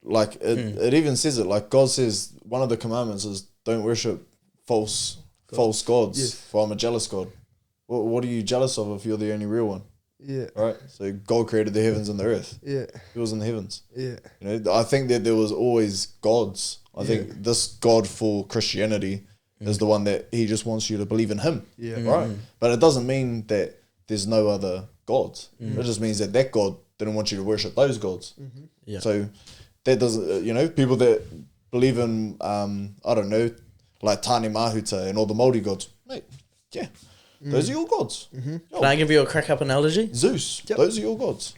like, it even says it. Like God says, one of the commandments is don't worship false gods. For I'm a jealous God. What are you jealous of if you're the only real one? Yeah. Right. So God created the heavens and the earth. Yeah. He was in the heavens. Yeah. You know, I think that there was always gods. I think this God for Christianity is the one that he just wants you to believe in him. Yeah. Right. But it doesn't mean that there's no other gods. It just means that God didn't want you to worship those gods. Yeah. So that doesn't, people that believe in, I don't know, like Tani Mahuta and all the Māori gods, mate, yeah. Those are your gods. Can I give you a crack up analogy? Zeus. Yep. Those are your gods.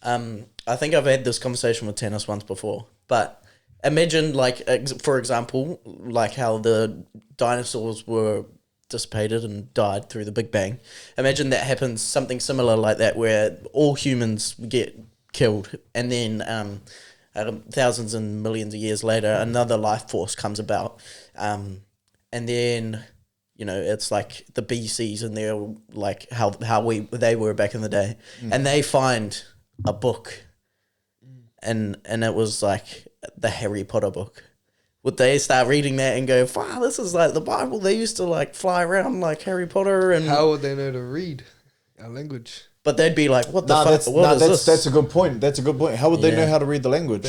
I think I've had this conversation with Tanis once before, but imagine, like, for example, like how the dinosaurs were dissipated and died through the Big Bang. Imagine that happens, something similar like that, where all humans get killed, and then thousands and millions of years later, another life force comes about, and then it's like the BCs, and they're like how they were back in the day, and they find a book, and it was like the Harry Potter book. Would they start reading that and go, wow, this is like the Bible? They used to like fly around like Harry Potter, and How would they know to read our language? but they'd be like, what the fuck? What is this? That's a good point. That's a good point. How would they know how to read the language?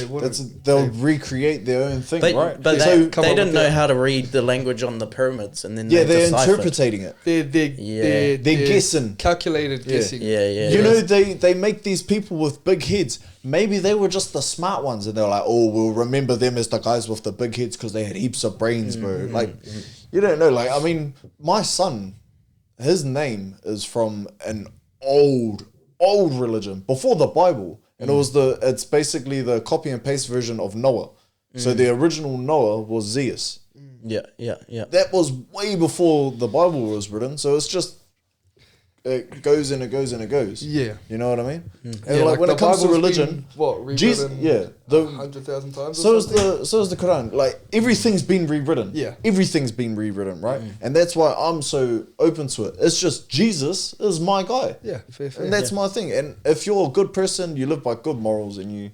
They'll recreate their own thing, right? But they didn't know how to read the language on the pyramids, and then they're deciphered. interpreting it. They're guessing. Calculated guessing. Yeah. They make these people with big heads. Maybe they were just the smart ones, and they're like, oh, we'll remember them as the guys with the big heads because they had heaps of brains, bro. Like, you don't know. Like, I mean, my son, his name is from an old religion before the Bible, and it's basically the copy and paste version of Noah. So the original Noah was Zeus. Yeah. That was way before the Bible was written. So it's just it goes and it goes and it goes. Yeah. You know what I mean? And Yeah, like when it comes to Bible's religion, been, Jesus, rewritten the 100,000 times. so is the Quran. Like everything's been rewritten. Yeah. Everything's been rewritten, right? And that's why I'm so open to it. It's just Jesus is my guy. Yeah, fair. And that's my thing. And if you're a good person, you live by good morals and you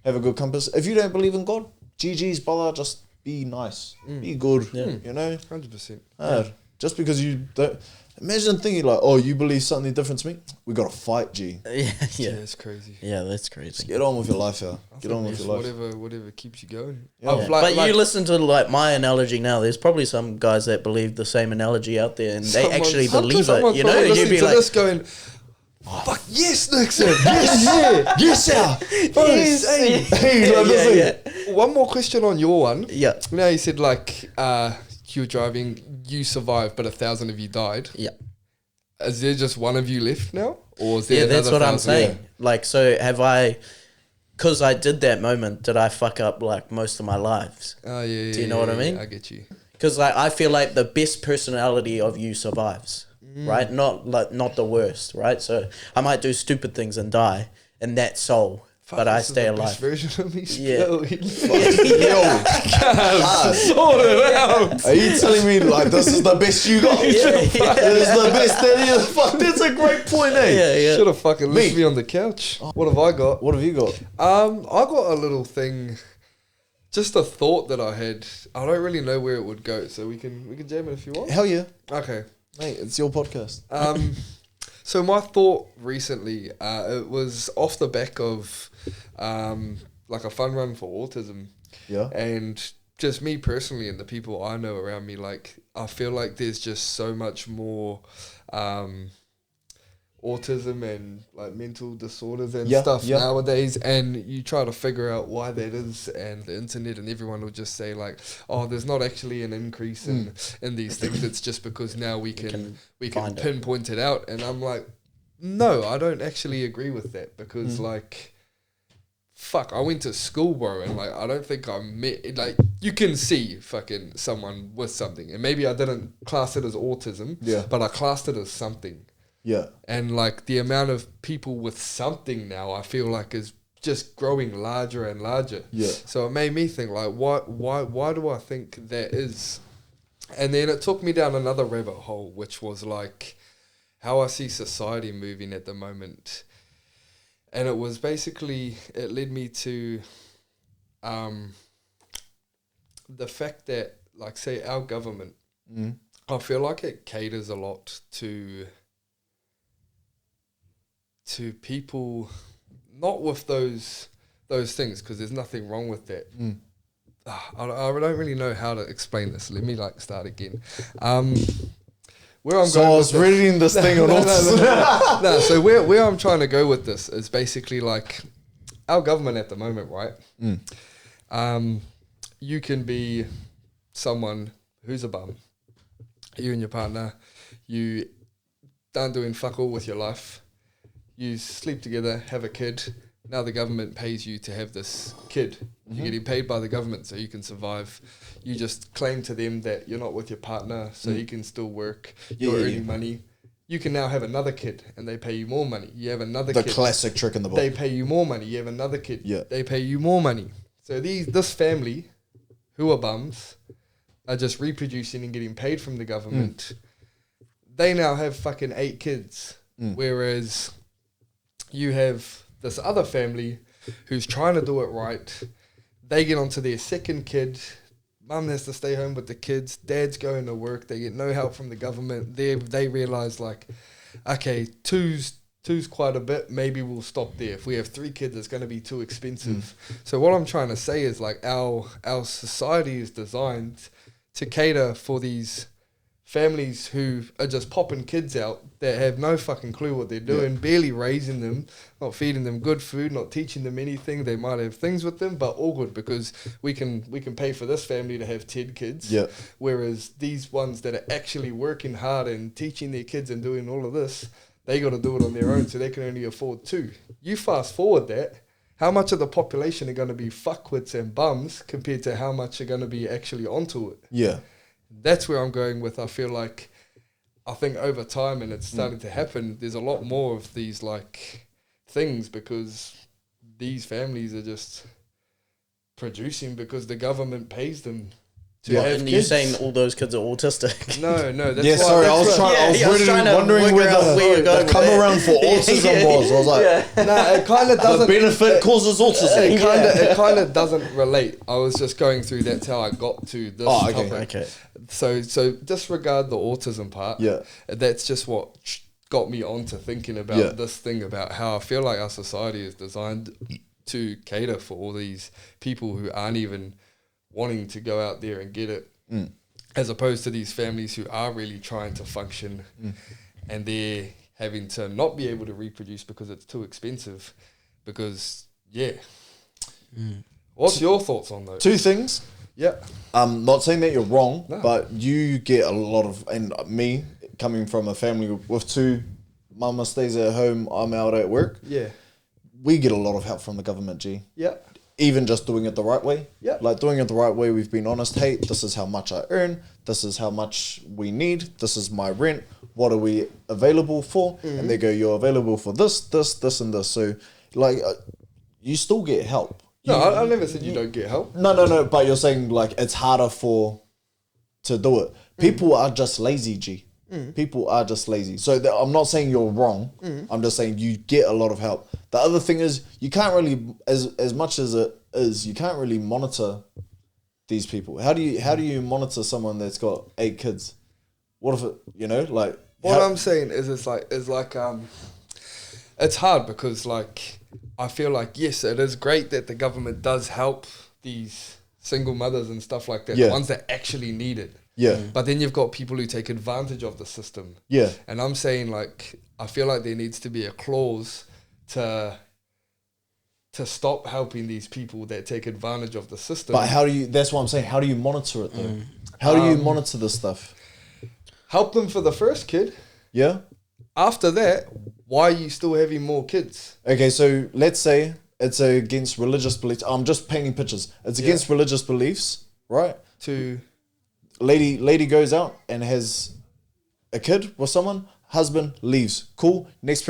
have a good compass. If you don't believe in God, GG's, brother, just be nice. Be good. You know? 100%. Just because you don't... Imagine thinking like, oh, you believe something different to me? We got to fight, G. Yeah, It's crazy. Yeah, that's crazy. Get on with your life, yeah. Get on with your life. Whatever keeps you going. Yeah. But you listen to like my analogy now. There's probably some guys that believe the same analogy out there, and they actually believe it. You know, and you'd be like, this going, fuck yes, Nixon. Yes, sir. One more question on your one. Yeah. Now you said like you were driving, you survived, but 1,000 of you died. Yeah. Is there just one of you left now, or is there? Yeah, that's another what I'm 1,000? saying. Like, so have I? Because I did that moment, did I fuck up like most of my lives? Oh yeah. Do you know what I mean? I get you. Because like I feel like the best personality of you survives, right? Not the worst, right? So I might do stupid things and die, and that soul. Fuck, but I this is stay the alive. best version of me. Yeah. Sort it out. Are you telling me like this is the best you got? This is the best that you fuck. That's a great point, eh? Yeah. Should have fucking left me on the couch. What have I got? What have you got? I got a little thing, just a thought that I had. I don't really know where it would go, so we can jam it if you want. Hell yeah. Okay. Mate, it's your podcast. So my thought recently, it was off the back of like a fun run for autism. Yeah. And just me personally and the people I know around me, like, I feel like there's just so much more autism and like mental disorders and stuff nowadays, and you try to figure out why that is, and the internet and everyone will just say like, oh, there's not actually an increase in these things, it's just because now we can pinpoint it out. And I'm like, no, I don't actually agree with that, because like, fuck, I went to school, bro, and like, I don't think I met, like, you can see fucking someone with something, and maybe I didn't class it as autism, but I classed it as something. Yeah. And like the amount of people with something now, I feel like is just growing larger and larger. Yeah. So it made me think like, why do I think that is? And then it took me down another rabbit hole, which was like how I see society moving at the moment. And it was basically, it led me to the fact that, like, say our government, I feel like it caters a lot to people not with those things, because there's nothing wrong with that. I don't really know how to explain this. Let me like start again. Where I'm So going I was with this, reading this thing on autism. no, so where I'm trying to go with this is basically like our government at the moment, right? You can be someone who's a bum. You and your partner, you aren't doing fuck all with your life. You sleep together, have a kid. Now the government pays you to have this kid. You're getting paid by the government so you can survive. You just claim to them that you're not with your partner, so you can still work. You're earning money. You can now have another kid and they pay you more money. You have another kid. The classic trick in the book. They pay you more money. You have another kid. They pay you more money. So this family, who are bums, are just reproducing and getting paid from the government. They now have fucking 8 kids. Whereas you have this other family who's trying to do it right. They get onto their second kid. Mum has to stay home with the kids. Dad's going to work. They get no help from the government. They realise like, okay, two's quite a bit. Maybe we'll stop there. If we have 3 kids, it's going to be too expensive. So what I'm trying to say is like our society is designed to cater for these families who are just popping kids out that have no fucking clue what they're doing, barely raising them, not feeding them good food, not teaching them anything. They might have things with them, but all good because we can pay for this family to have 10 kids. Whereas these ones that are actually working hard and teaching their kids and doing all of this, they got to do it on their own, so they can only afford 2. You fast forward that, how much of the population are going to be fuckwits and bums compared to how much are going to be actually onto it? That's where I'm going with. I feel like, I think over time, and it's starting to happen, there's a lot more of these like things because these families are just producing because the government pays them to have and kids. you're saying all those kids are autistic? No, that's Yeah, why, sorry, I was trying to wondering work where out where you're going the come with it. around for autism was. I was like, no, it kind of the doesn't. benefit causes autism. It kind of doesn't relate. I was just going through. That's how I got to this topic. Okay. So disregard the autism part. That's just what got me on to thinking about this thing about how I feel like our society is designed to cater for all these people who aren't even wanting to go out there and get it, as opposed to these families who are really trying to function, and they're having to not be able to reproduce because it's too expensive. Because what's your thoughts on those? 2 things. I'm not saying that you're wrong, No. but you get a lot of, and me coming from a family with 2, mama stays at home, I'm out at work. We get a lot of help from the government, G. Even just doing it the right way. Like doing it the right way, we've been honest. Hey, this is how much I earn. This is how much we need. This is my rent. What are we available for? And they go, you're available for this, and this. So, like, you still get help. No, I never said you don't get help. No. But you're saying like it's harder to do it. People are just lazy, G. People are just lazy. So I'm not saying you're wrong. I'm just saying you get a lot of help. The other thing is you can't really, as much as it is, you can't really monitor these people. How do you monitor someone that's got 8 kids? What if it, you know, like... What I'm saying is it's hard because like I feel like yes, it is great that the government does help these single mothers and stuff like that, Yeah. the ones that actually need it. Yeah. But then you've got people who take advantage of the system. Yeah. And I'm saying like I feel like there needs to be a clause to stop helping these people that take advantage of the system. But how do you... That's what I'm saying. How do you monitor it, though? How do you monitor this stuff? Help them for the first kid. Yeah? After that, why are you still having more kids? Okay, so let's say it's against religious beliefs. I'm just painting pictures. It's against religious beliefs, right? To Lady goes out and has a kid with someone. Husband leaves. Cool. Next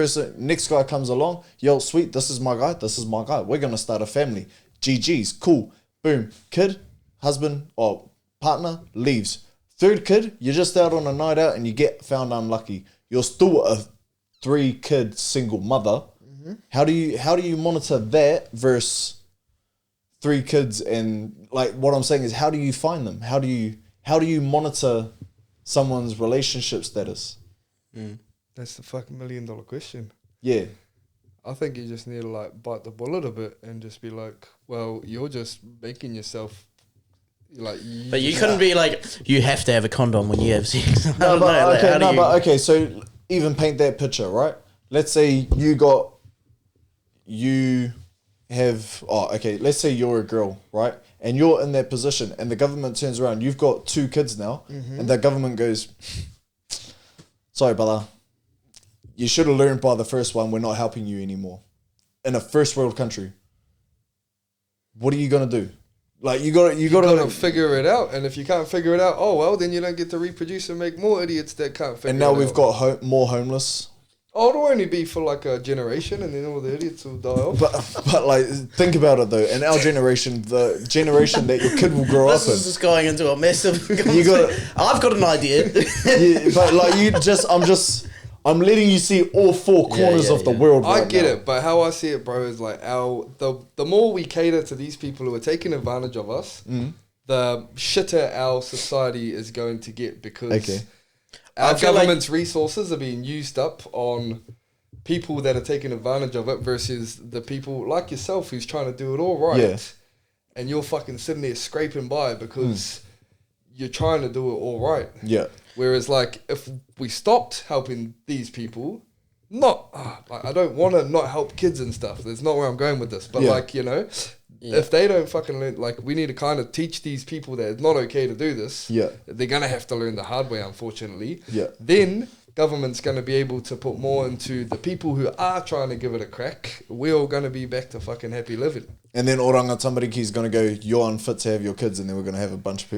guy comes along. Yo, sweet. This is my guy. This is my guy. We're gonna start a family. GG's. Cool. Boom. Kid, husband or partner leaves. Third kid, you're just out on a night out and you get found unlucky. You're still a 3-kid single mother. Mm-hmm. How do you monitor that versus 3 kids? And like what I'm saying is, how do you find them? How do you monitor someone's relationship status? That's the fucking $1 million question. Yeah. I think you just need to like bite the bullet a bit and just be like, well, you're just making yourself like. But you couldn't be like, you have to have a condom when you have sex. Okay, so even paint that picture, right? Let's say let's say you're a girl, right? And you're in that position and the government turns around, you've got 2 kids now, and the government goes, sorry, brother, you should have learned by the first one, we're not helping you anymore. In a first world country. What are you going to do? Like, you gotta figure it out. And if you can't figure it out, oh, well, then you don't get to reproduce and make more idiots that can't figure it out. And now we've got more homeless. Oh, it'll only be for like a generation and then all the idiots will die off. But like, think about it though. In our generation, the generation that your kid will grow up in. This is just going into a massive... I've got an idea. Yeah, but like I'm letting you see all 4 corners of the world right I get now. it, but how I see it, bro, is like the more we cater to these people who are taking advantage of us, the shitter our society is going to get because our government's resources are being used up on people that are taking advantage of it versus the people like yourself who's trying to do it all right. Yeah. And you're fucking sitting there scraping by because you're trying to do it all right. Yeah. Whereas, like, if we stopped helping these people, I don't want to not help kids and stuff. That's not where I'm going with this. But, like, you know, if they don't fucking learn, like, we need to kind of teach these people that it's not okay to do this. Yeah. They're going to have to learn the hard way, unfortunately. Yeah. Then government's going to be able to put more into the people who are trying to give it a crack. We're all going to be back to fucking happy living. And then Oranga Tamariki is going to go, you're unfit to have your kids, and then we're going to have a bunch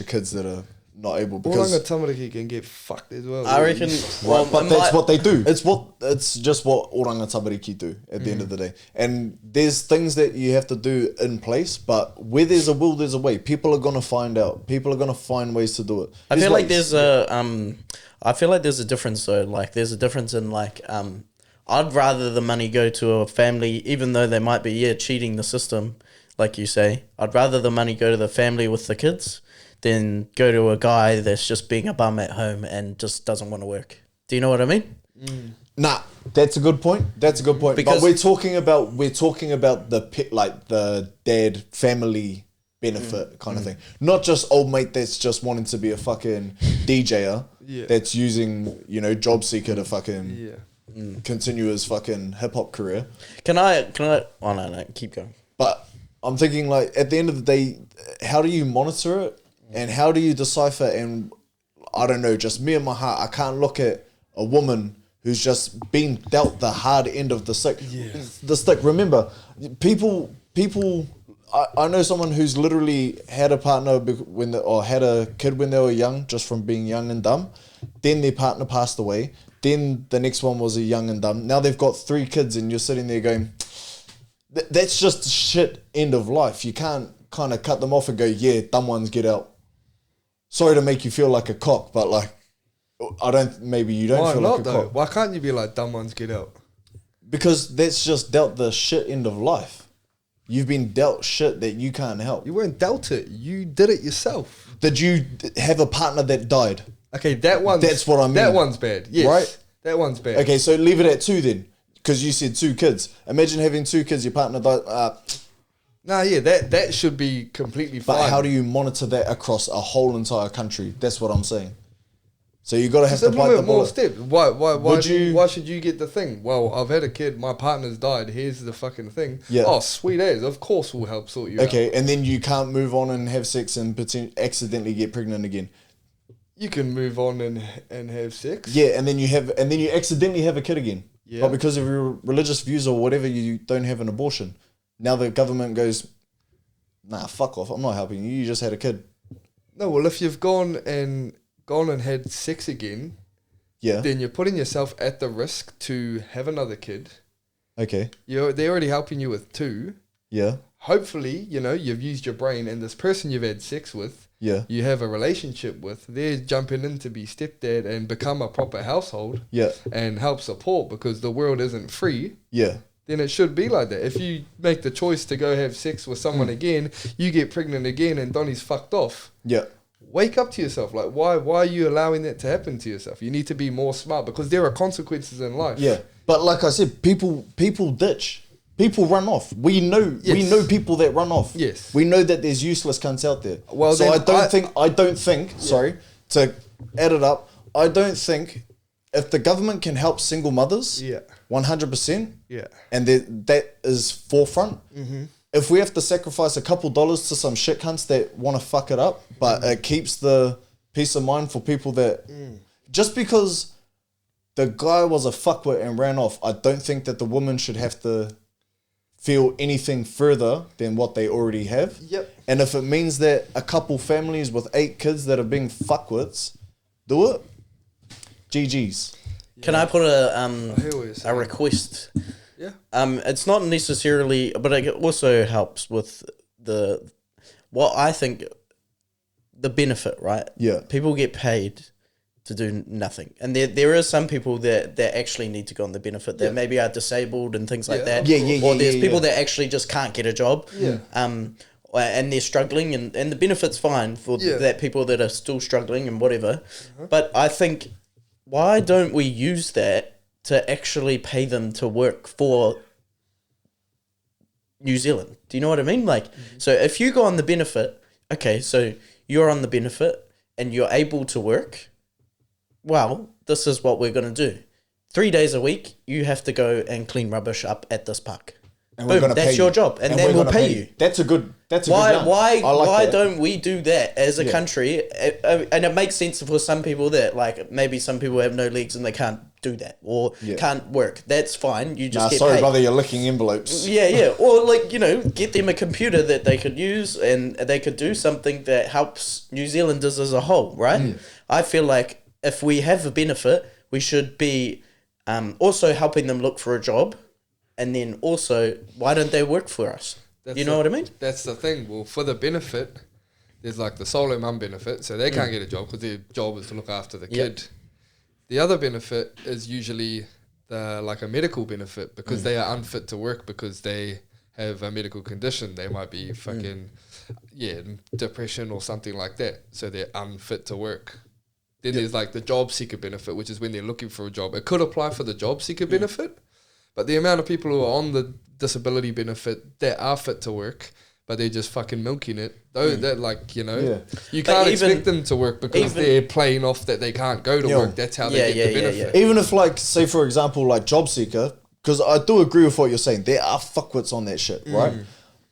of kids that are not able because Oranga Tamariki can get fucked as well. I reckon. Well, but that's what they do. It's just what Oranga Tamariki do at the end of the day. And there's things that you have to do in place, but where there's a will, there's a way. People are going to find out. People are going to find ways to do it. I feel like there's a difference though. Like there's a difference in like I'd rather the money go to a family, even though they might be cheating the system, like you say. I'd rather the money go to the family with the kids than go to a guy that's just being a bum at home and just doesn't want to work. Do you know what I mean? Nah, that's a good point. Because but we're talking about the dad family benefit kind of thing, not just old mate that's just wanting to be a fucking DJer that's using job seeker to fucking continue his fucking hip hop career. Can I? Oh no, keep going. But I'm thinking like at the end of the day, how do you monitor it and how do you decipher? And I don't know, just me and my heart, I can't look at a woman who's just been dealt the hard end of the stick. The stick. Remember, people. I know someone who's literally had a partner or had a kid when they were young, just from being young and dumb. Then their partner passed away. Then the next one was a young and dumb. Now they've got 3 kids, and you're sitting there going, "That's just shit. End of life. You can't kind of cut them off and go, yeah, dumb ones get out." Sorry to make you feel like a cock, but like, maybe you don't feel like a cock. Why can't you be like dumb ones get out? Because that's just dealt the shit end of life. You've been dealt shit that you can't help. You weren't dealt it. You did it yourself. Did you have a partner that died? Okay, that's That's what I mean. That one's bad. Yes, Right? That one's bad. Okay, so leave it at 2 then, because you said 2 kids. Imagine having 2 kids, your partner died. Nah, yeah, that should be completely fine. But how do you monitor that across a whole entire country? That's what I'm saying. So you got to have to bite the implement more bullet. steps. Why should you get the thing? Well, I've had a kid. My partner's died. Here's the fucking thing. Yeah. Oh, sweet as. Of course, we'll help sort you out. Okay, and then you can't move on and have sex and accidentally get pregnant again. You can move on and have sex. Yeah, and then you accidentally have a kid again. Yeah. But because of your religious views or whatever, you don't have an abortion. Now the government goes, nah, fuck off. I'm not helping you. You just had a kid. No, well, if you've gone and had sex again, Yeah. then you're putting yourself at the risk to have another kid. Okay. They're already helping you with 2. Yeah. Hopefully, you've used your brain, and this person you've had sex with, Yeah. you have a relationship with, they're jumping in to be stepdad and become a proper household Yeah. and help support, because the world isn't free. Yeah. Then it should be like that. If you make the choice to go have sex with someone again, you get pregnant again, and Donnie's fucked off. Yeah. Wake up to yourself. Like, why are you allowing that to happen to yourself? You need to be more smart, because there are consequences in life. Yeah. But like I said, people ditch. People run off. We know people that run off. Yes. We know that there's useless cunts out there. Well, so then I don't think, sorry, to add it up, I don't think if the government can help single mothers, Yeah. 100%, Yeah. and that is forefront. Mm-hmm. If we have to sacrifice a couple dollars to some shit cunts that want to fuck it up, but it keeps the peace of mind for people that... Just because the guy was a fuckwit and ran off, I don't think that the woman should have to feel anything further than what they already have. Yep. And if it means that a couple families with 8 kids that are being fuckwits do it, GG's. Can I put hear what you're a saying. request? Yeah. It's not necessarily, but it also helps with what I think the benefit, right? Yeah. People get paid to do nothing, and there are some people that actually need to go on the benefit that maybe are disabled and things like Yeah, that. of course. Or there's people that actually just can't get a job. Yeah. And they're struggling, and the benefit's fine for that people that are still struggling and whatever. But I think, why don't we use that to actually pay them to work for New Zealand? Do you know what I mean? Like, so if you go on the benefit, okay, so you're on the benefit and you're able to work, well, this is what we're going to do. 3 days a week, you have to go and clean rubbish up at this park. And Boom, gonna that's pay your you. job, and we're then we'll gonna pay you. That's a good yarn. Why I like that. don't we do that as a country? And it makes sense for some people that, like, maybe some people have no legs and they can't do that or can't work. That's fine. You just get sorry, paid. brother, you're licking envelopes. Yeah. Or, like, get them a computer that they could use, and they could do something that helps New Zealanders as a whole, right? I feel like if we have a benefit, we should be also helping them look for a job. And then also, why don't they work for us? You know what I mean? That's the thing. Well, for the benefit, there's like the solo mum benefit, so they can't get a job because their job is to look after the kid. The other benefit is usually like a medical benefit, because they are unfit to work because they have a medical condition. They might be fucking depression or something like that, so they're unfit to work. Then there's like the job seeker benefit, which is when they're looking for a job. It could apply for the job seeker benefit, but the amount of people who are on the disability benefit that are fit to work, but they're just fucking milking it, though, that, like, you can't expect them to work because they're playing off that they can't go to work. That's how they get the benefit. Even if, like, say for example, like job seeker, because I do agree with what you're saying, there are fuckwits on that shit, right?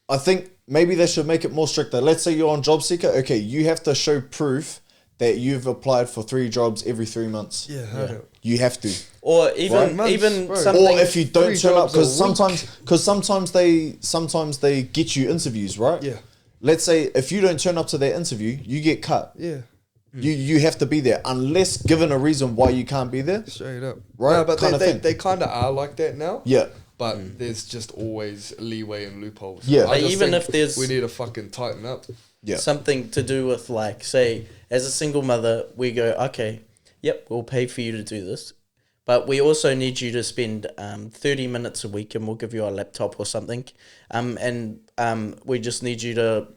I think maybe they should make it more stricter. Let's say you're on job seeker, okay, you have to show proof that you've applied for 3 jobs every 3 months. You have to. Or even something. Or if you don't 3 turn up, jobs because sometimes they get you interviews, right? Yeah. Let's say if you don't turn up to their interview, you get cut. Yeah. You have to be there unless given a reason why you can't be there. Straight up. Right, No, but kinda thing. they kind of are like that now. Yeah. But there's just always leeway and loopholes. Yeah. I But just even think if there's we need to fucking tighten up. Yeah. something to do with, like, say, as a single mother, we go, okay, yep, we'll pay for you to do this, but we also need you to spend 30 minutes a week, and we'll give you a laptop or something, and we just need you to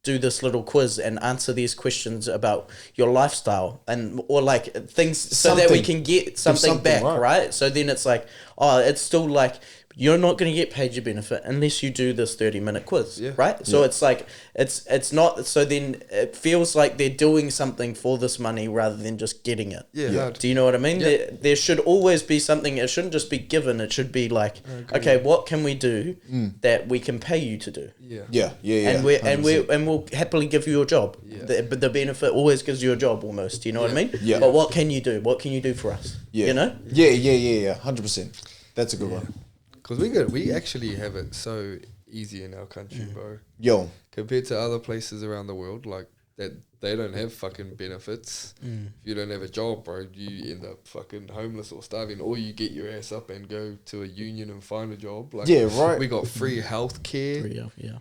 do this little quiz and answer these questions about your lifestyle or like things so that we Something. can get something back, right? So then it's like, oh, it's still like, you're not going to get paid your benefit unless you do this 30-minute quiz, right? So it's like, it's not, so then it feels like they're doing something for this money rather than just getting it. Yeah. Do you know what I mean? There should always be something, it shouldn't just be given, it should be like, okay, what can we do that we can pay you to do? Yeah. And we'll happily give you a job. But the benefit always gives you a job almost, you know what I mean? Yeah. But what can you do? What can you do for us? Yeah. You know? Yeah. 100%. That's a good one. Because we actually have it so easy in our country, bro. Yo. Compared to other places around the world, like that, they don't have fucking benefits. If you don't have a job, bro, you end up fucking homeless or starving, or you get your ass up and go to a union and find a job. Like, right. We got free health care,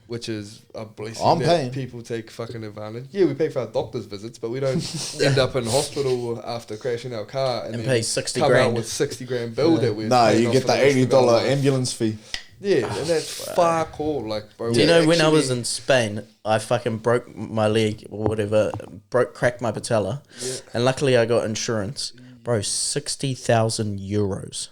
which is a blessing. I'm that paying. People take fucking advantage. Yeah, we pay for our doctor's visits, but we don't end up in hospital after crashing our car and then pay 60 come grand. out with 60 grand bill that we're Nah, paying you off get for the rest of our $80 life. ambulance fee. Yeah, and that's fuck all. Like, bro. Do you know when I was actually- in Spain, I fucking broke my leg or whatever, cracked my patella, and luckily I got insurance. Bro, 60,000 euros.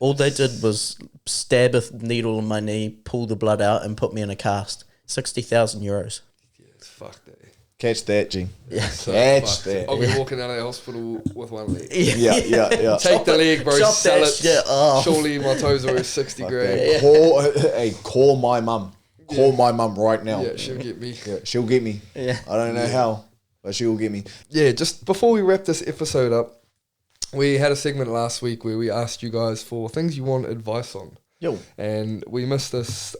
All they did was stab a needle in my knee, pull the blood out, and put me in a cast. 60,000 euros. Yeah, fuck that. Catch that, G. Yeah. So Catch fucked. that. I'll be walking out of the hospital with one leg. Yeah. Take the leg, bro. Chop Sell that it. shit off. Surely my toes are worth 60 grand. Call my mum. Call my mum right now. Yeah, she'll get me. Yeah, she'll get me. Yeah. I don't know how, but she'll get me. Yeah, just before we wrap this episode up, we had a segment last week where we asked you guys for things you want advice on. Yo. And we missed this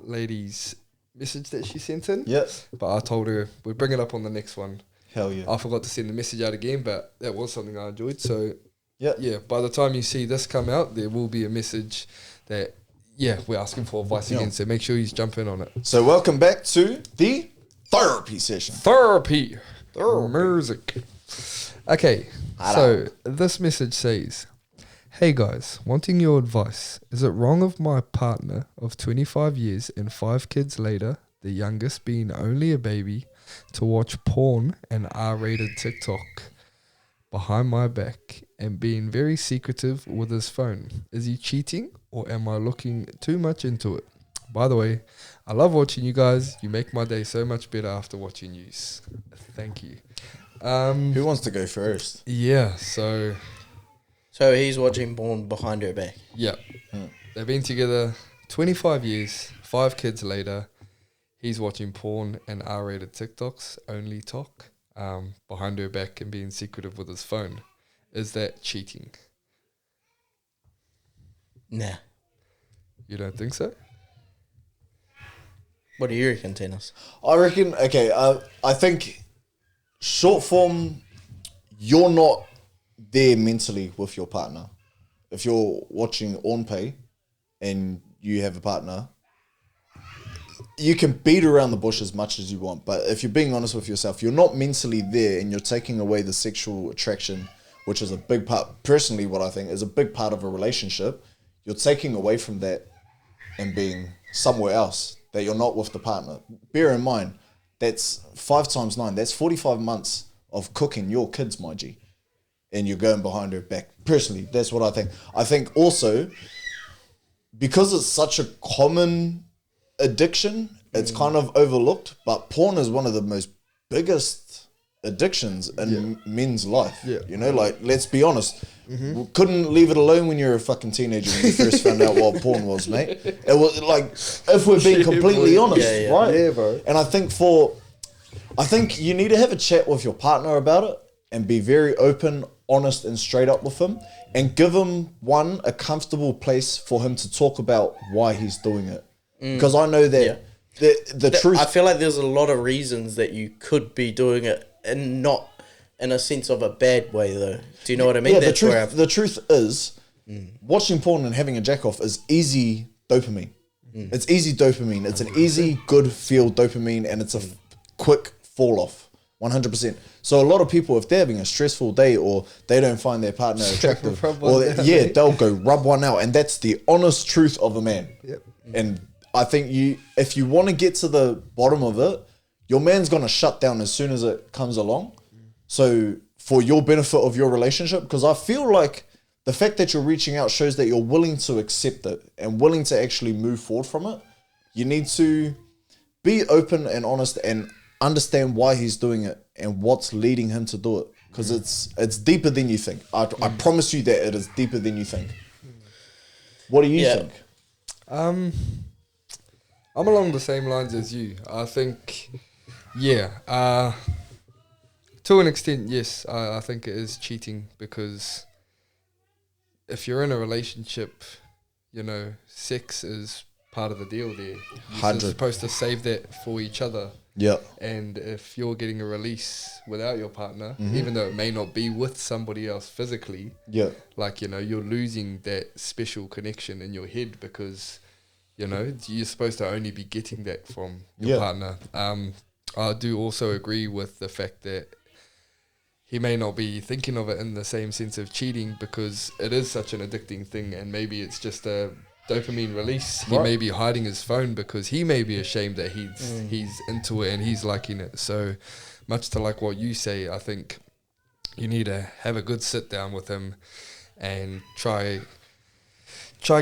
lady's message that she sent in. Yeah. But I told her we'd bring it up on the next one. Hell yeah. I forgot to send the message out again, but that was something I enjoyed. So, Yeah. by the time you see this come out, there will be a message that, we're asking for advice again. So make sure you jump in on it. So welcome back to the therapy session. Therapy. Music. Okay, so this message says, "Hey guys, wanting your advice. Is it wrong of my partner of 25 years and 5 kids later, the youngest being only a baby, to watch porn and R-rated TikTok behind my back and being very secretive with his phone? Is he cheating or am I looking too much into it? By the way, I love watching you guys. You make my day so much better after watching yous. Thank you." Who wants to go first? Yeah, so he's watching porn behind her back. yeah, they've been together 25 years, 5 kids later. He's watching porn and R-rated TikToks, only talk, behind her back and being secretive with his phone. Is that cheating? Nah. You don't think so? What do you reckon, Tanis? I reckon, okay, I think short form, you're not there mentally with your partner. If you're watching On Pay and you have a partner, you can beat around the bush as much as you want, but if you're being honest with yourself, you're not mentally there and you're taking away the sexual attraction, which is a big part, personally what I think is a big part of a relationship. You're taking away from that and being somewhere else, that you're not with the partner. Bear in mind, that's 5 times 9, that's 45 months of cooking your kids, my G, and you're going behind her back. Personally, that's what I think. I think also, because it's such a common addiction, it's kind of overlooked, but porn is one of the most biggest addictions in men's life. Yeah. You know, like, let's be honest, we couldn't leave it alone when you're a fucking teenager when you first found out what porn was, mate. It was like, if we're being completely honest, right? Yeah, bro. And I think you need to have a chat with your partner about it and be very open, honest, and straight up with him, and give him a comfortable place for him to talk about why he's doing it. Because I know that the truth. I feel like there's a lot of reasons that you could be doing it, and not in a sense of a bad way, though. Do you know what I mean? Yeah, That's where the truth is, watching porn and having a jack off is easy dopamine. It's easy dopamine. It's an easy, good feel dopamine, and it's a quick fall off, 100%. So a lot of people, if they're having a stressful day or they don't find their partner attractive, they'll go rub one out, and that's the honest truth of a man. Yep. And I think if you want to get to the bottom of it, your man's gonna shut down as soon as it comes along. So for your benefit of your relationship, because I feel like the fact that you're reaching out shows that you're willing to accept it and willing to actually move forward from it. You need to be open and honest and understand why he's doing it and what's leading him to do it. Because it's deeper than you think. I promise you that it is deeper than you think. What do you think? I'm along the same lines as you. I think, to an extent, yes, I think it is cheating, because if you're in a relationship, sex is part of the deal there. You're supposed to save that for each other. Yeah. And if you're getting a release without your partner, even though it may not be with somebody else physically, you're losing that special connection in your head, because you're supposed to only be getting that from your partner. I do also agree with the fact that he may not be thinking of it in the same sense of cheating, because it is such an addicting thing, and maybe it's just a dopamine release. He may be hiding his phone because he may be ashamed that he's into it and he's liking it. So much to like what you say, I think you need to have a good sit down with him and try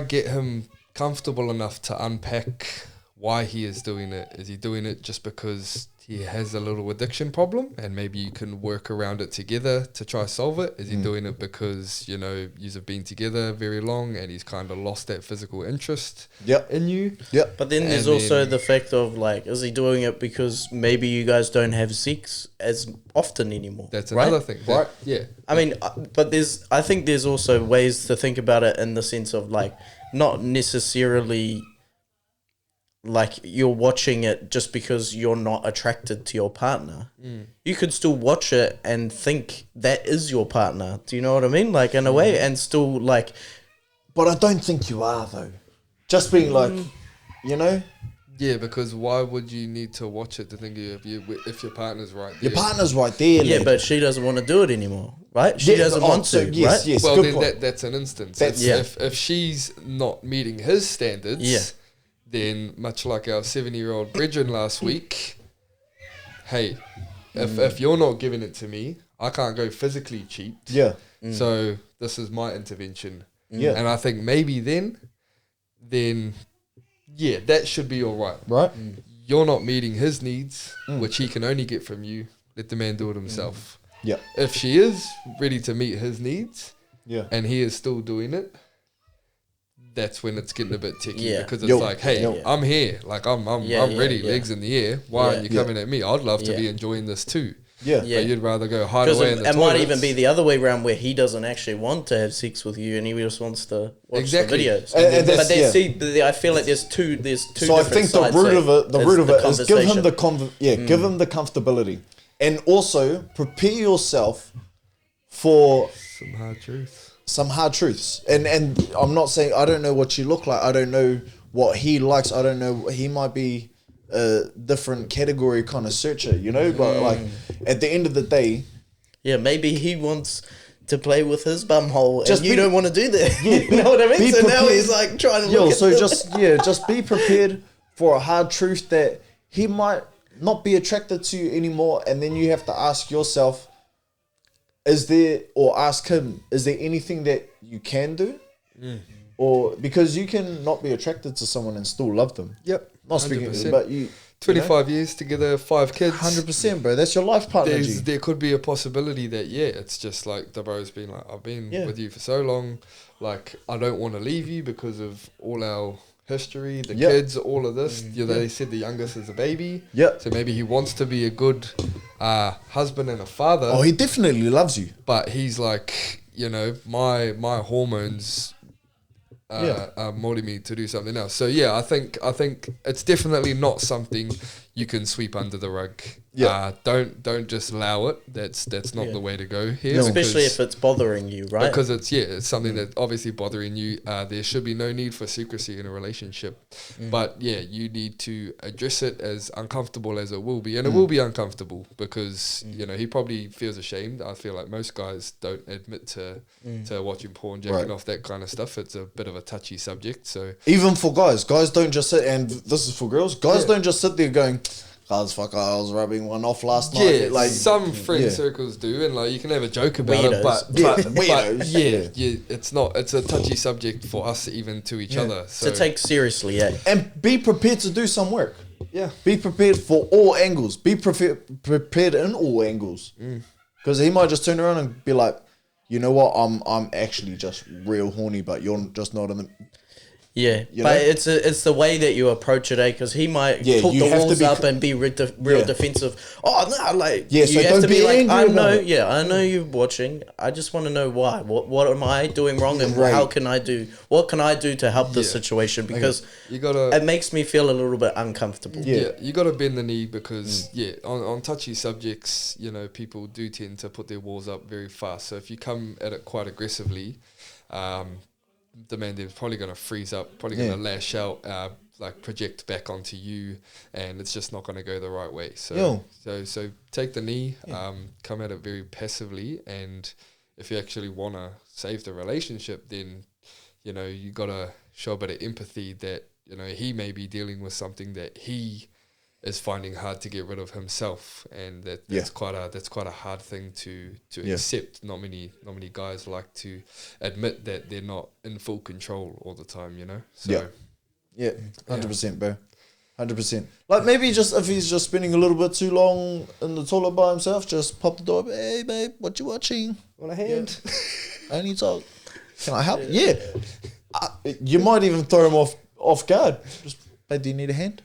get him comfortable enough to unpack why he is doing it. Is he doing it just because he has a little addiction problem and maybe you can work around it together to try solve it? Is he doing it because, you've been together very long and he's kind of lost that physical interest in you? Yep. But then there's also the fact of, like, is he doing it because maybe you guys don't have sex as often anymore? That's another thing. Right. Yeah. I mean, but I think there's also ways to think about it in the sense of, like, not necessarily like you're watching it just because you're not attracted to your partner. You could still watch it and think that is your partner. Do you know what I mean? Like, in a way, and still like... But I don't think you are, though. Just being like, Yeah, because why would you need to watch it to think if your partner's right there? Your partner's right there. Yeah, but she doesn't want to do it anymore, right? She doesn't want to, yes, right? Yes, well, good then point. that's an instance. That's, If she's not meeting his standards, then much like our 7-year-old brethren last week, hey, if you're not giving it to me, I can't go physically cheat. Yeah. So this is my intervention. Yeah. And I think maybe then, that should be all right. Right. You're not meeting his needs, which he can only get from you. Let the man do it himself. Yeah. If she is ready to meet his needs, and he is still doing it, that's when it's getting a bit ticky, because it's like, hey, I'm here, like I'm ready, legs in the air. Why aren't you coming at me? I'd love to be enjoying this too. Yeah. But you'd rather go hide away in the it might toilets. even be the other way around, where he doesn't actually want to have sex with you and he just wants to watch the videos. But I feel like there's two. So I think the root of it is give him give him the comfortability, and also prepare yourself for some hard truths. And I'm not saying I don't know what you look like. I don't know what he likes. I don't know. He might be a different category kind of searcher, But like at the end of the day, maybe he wants to play with his bumhole, and you don't want to do that. You know what I mean? So now he's like trying to look at just be prepared for a hard truth that he might not be attracted to you anymore, and then you have to ask yourself, ask him, is there anything that you can do? Or because you can not be attracted to someone and still love them. Yep. Not speaking, but you 25 years together, 5 kids. 100%, bro. That's your life partner. There could be a possibility that it's just like the bro's been like, I've been with you for so long, like I don't want to leave you because of all our history, the kids, all of this. They said the youngest is a baby. Yeah. So maybe he wants to be a good husband and a father. Oh, he definitely loves you. But he's like, my hormones molding me to do something else. So I think it's definitely not something you can sweep under the rug. Don't just allow it. That's not the way to go here. Especially if it's bothering you, right? Because it's something that's obviously bothering you. There should be no need for secrecy in a relationship. But you need to address it, as uncomfortable as it will be, and it will be uncomfortable because he probably feels ashamed. I feel like most guys don't admit to watching porn, jacking off, that kind of stuff. It's a bit of a touchy subject. So even for guys don't just sit, and this is for girls. Guys don't just sit there going, cause fuck, I was rubbing one off last night. Yeah, Like some friend yeah. circles do, and like you can have a joke about it, Weirdos. but Weirdos. yeah, it's a touchy subject for us even to each other. So To take seriously, yeah. And be prepared to do some work. yeah, Be prepared for all angles. Be prepared in all angles. Because he might just turn around and be like, you know what, I'm actually just real horny, but you're just not in the... Yeah, You but know? it's the way that you approach it, because he might Yeah, put you the have to walls be up cr- and be real Yeah. defensive. Oh no, like Yeah, so you have don't to be be like, angry I about know, it. yeah, I know you're watching. I just want to know why. What am I doing wrong, and Right. how can I do? What can I do to help this Yeah. situation? Because you gotta. it makes me feel a little bit uncomfortable. Yeah. You got to bend the knee because on touchy subjects, you know, people do tend to put their walls up very fast. So if you come at it quite aggressively, the man there's probably going to freeze up, probably going to lash out, like project back onto you, and it's just not going to go the right way. So so take the knee, come at it very passively, and if you actually want to save the relationship, then you know you got to show a bit of empathy that you know he may be dealing with something that he is finding hard to get rid of himself, and that's quite a hard thing to accept. Not many guys like to admit that they're not in full control all the time, you know. So Yeah, 100%, bro. 100%. Like maybe just if he's just spending a little bit too long in the toilet by himself, just pop the door. Hey, babe, what you watching? want a hand? I need to. Can I help? Yeah. You might even throw him off guard. Just, babe, do you need a hand?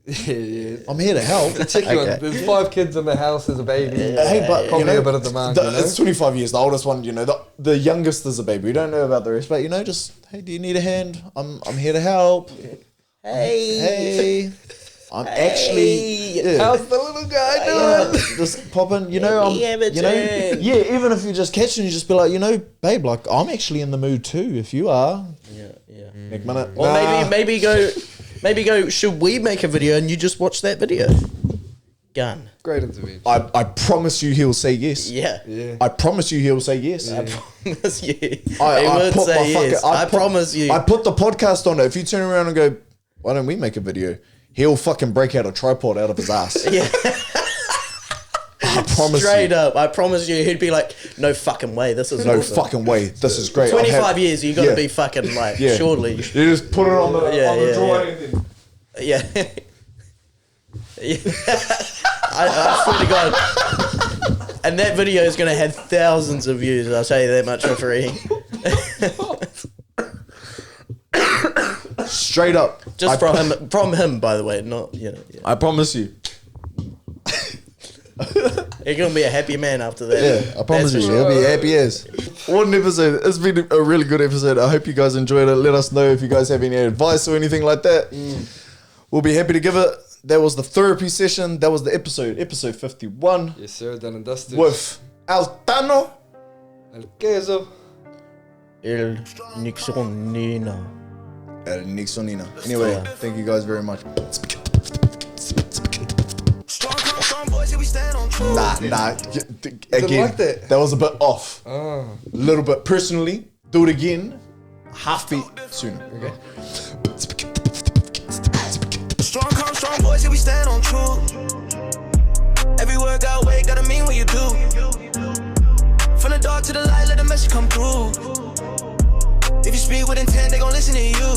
Yeah. I'm here to help. Check you on. There's 5 kids in the house. There's a baby. Hey, but Probably you know, a bit of demand. You know? it's 25 years. The oldest one, you know, the youngest is a baby. We don't know about the rest, but you know, just hey, do you need a hand? I'm here to help. Hey, I'm actually. Yeah. How's the little guy doing? Just pop in, you know, even if you just catch him, you just be like, you know, babe, like I'm actually in the mood too. If you are, Yeah. next minute, Or maybe go. Should we make a video and you just watch that video? Gun. Great intervention. I promise you, he'll say yes. Yeah. Yeah. I promise you, he'll say yes. I promise you. I He would put say my yes. fucking- I promise you. I put the podcast on it. If you turn around and go, why don't we make a video? He'll fucking break out a tripod out of his ass. Yeah. I promise Straight you. up, I promise you, he'd be like, "No fucking way, this is No awesome. fucking way. This is great. 25 years, you got to Yeah. be fucking like, Yeah. surely, You just put it on the drawing. and then- yeah." Yeah. I swear to God, and that video is gonna have thousands of views. I'll tell you that much for free. Straight up. Just from him, by the way, not you know. Yeah. I promise you. You're gonna be a happy man after that. Yeah, I promise That's you. for sure. He'll be happy as. What an episode. It's been a really good episode. I hope you guys enjoyed it. Let us know if you guys have any advice or anything like that. We'll be happy to give it. That was the therapy session. That was the episode 51. Yes, sir. Done and dusted. With Altano. El queso. El Nixon. Nixonina. Anyway, thank you guys very much. Strong boys, yeah, we stand on truth. Nah. Again, like that? was a bit off. Ah. A little bit. Personally, do it again. Half beat sooner. Okay. Strong boys, yeah, we stand on truth. Every word got weight, gotta mean what you do. From the dark to the light, let the message come through. If you speak with intent, they gon' listen to you.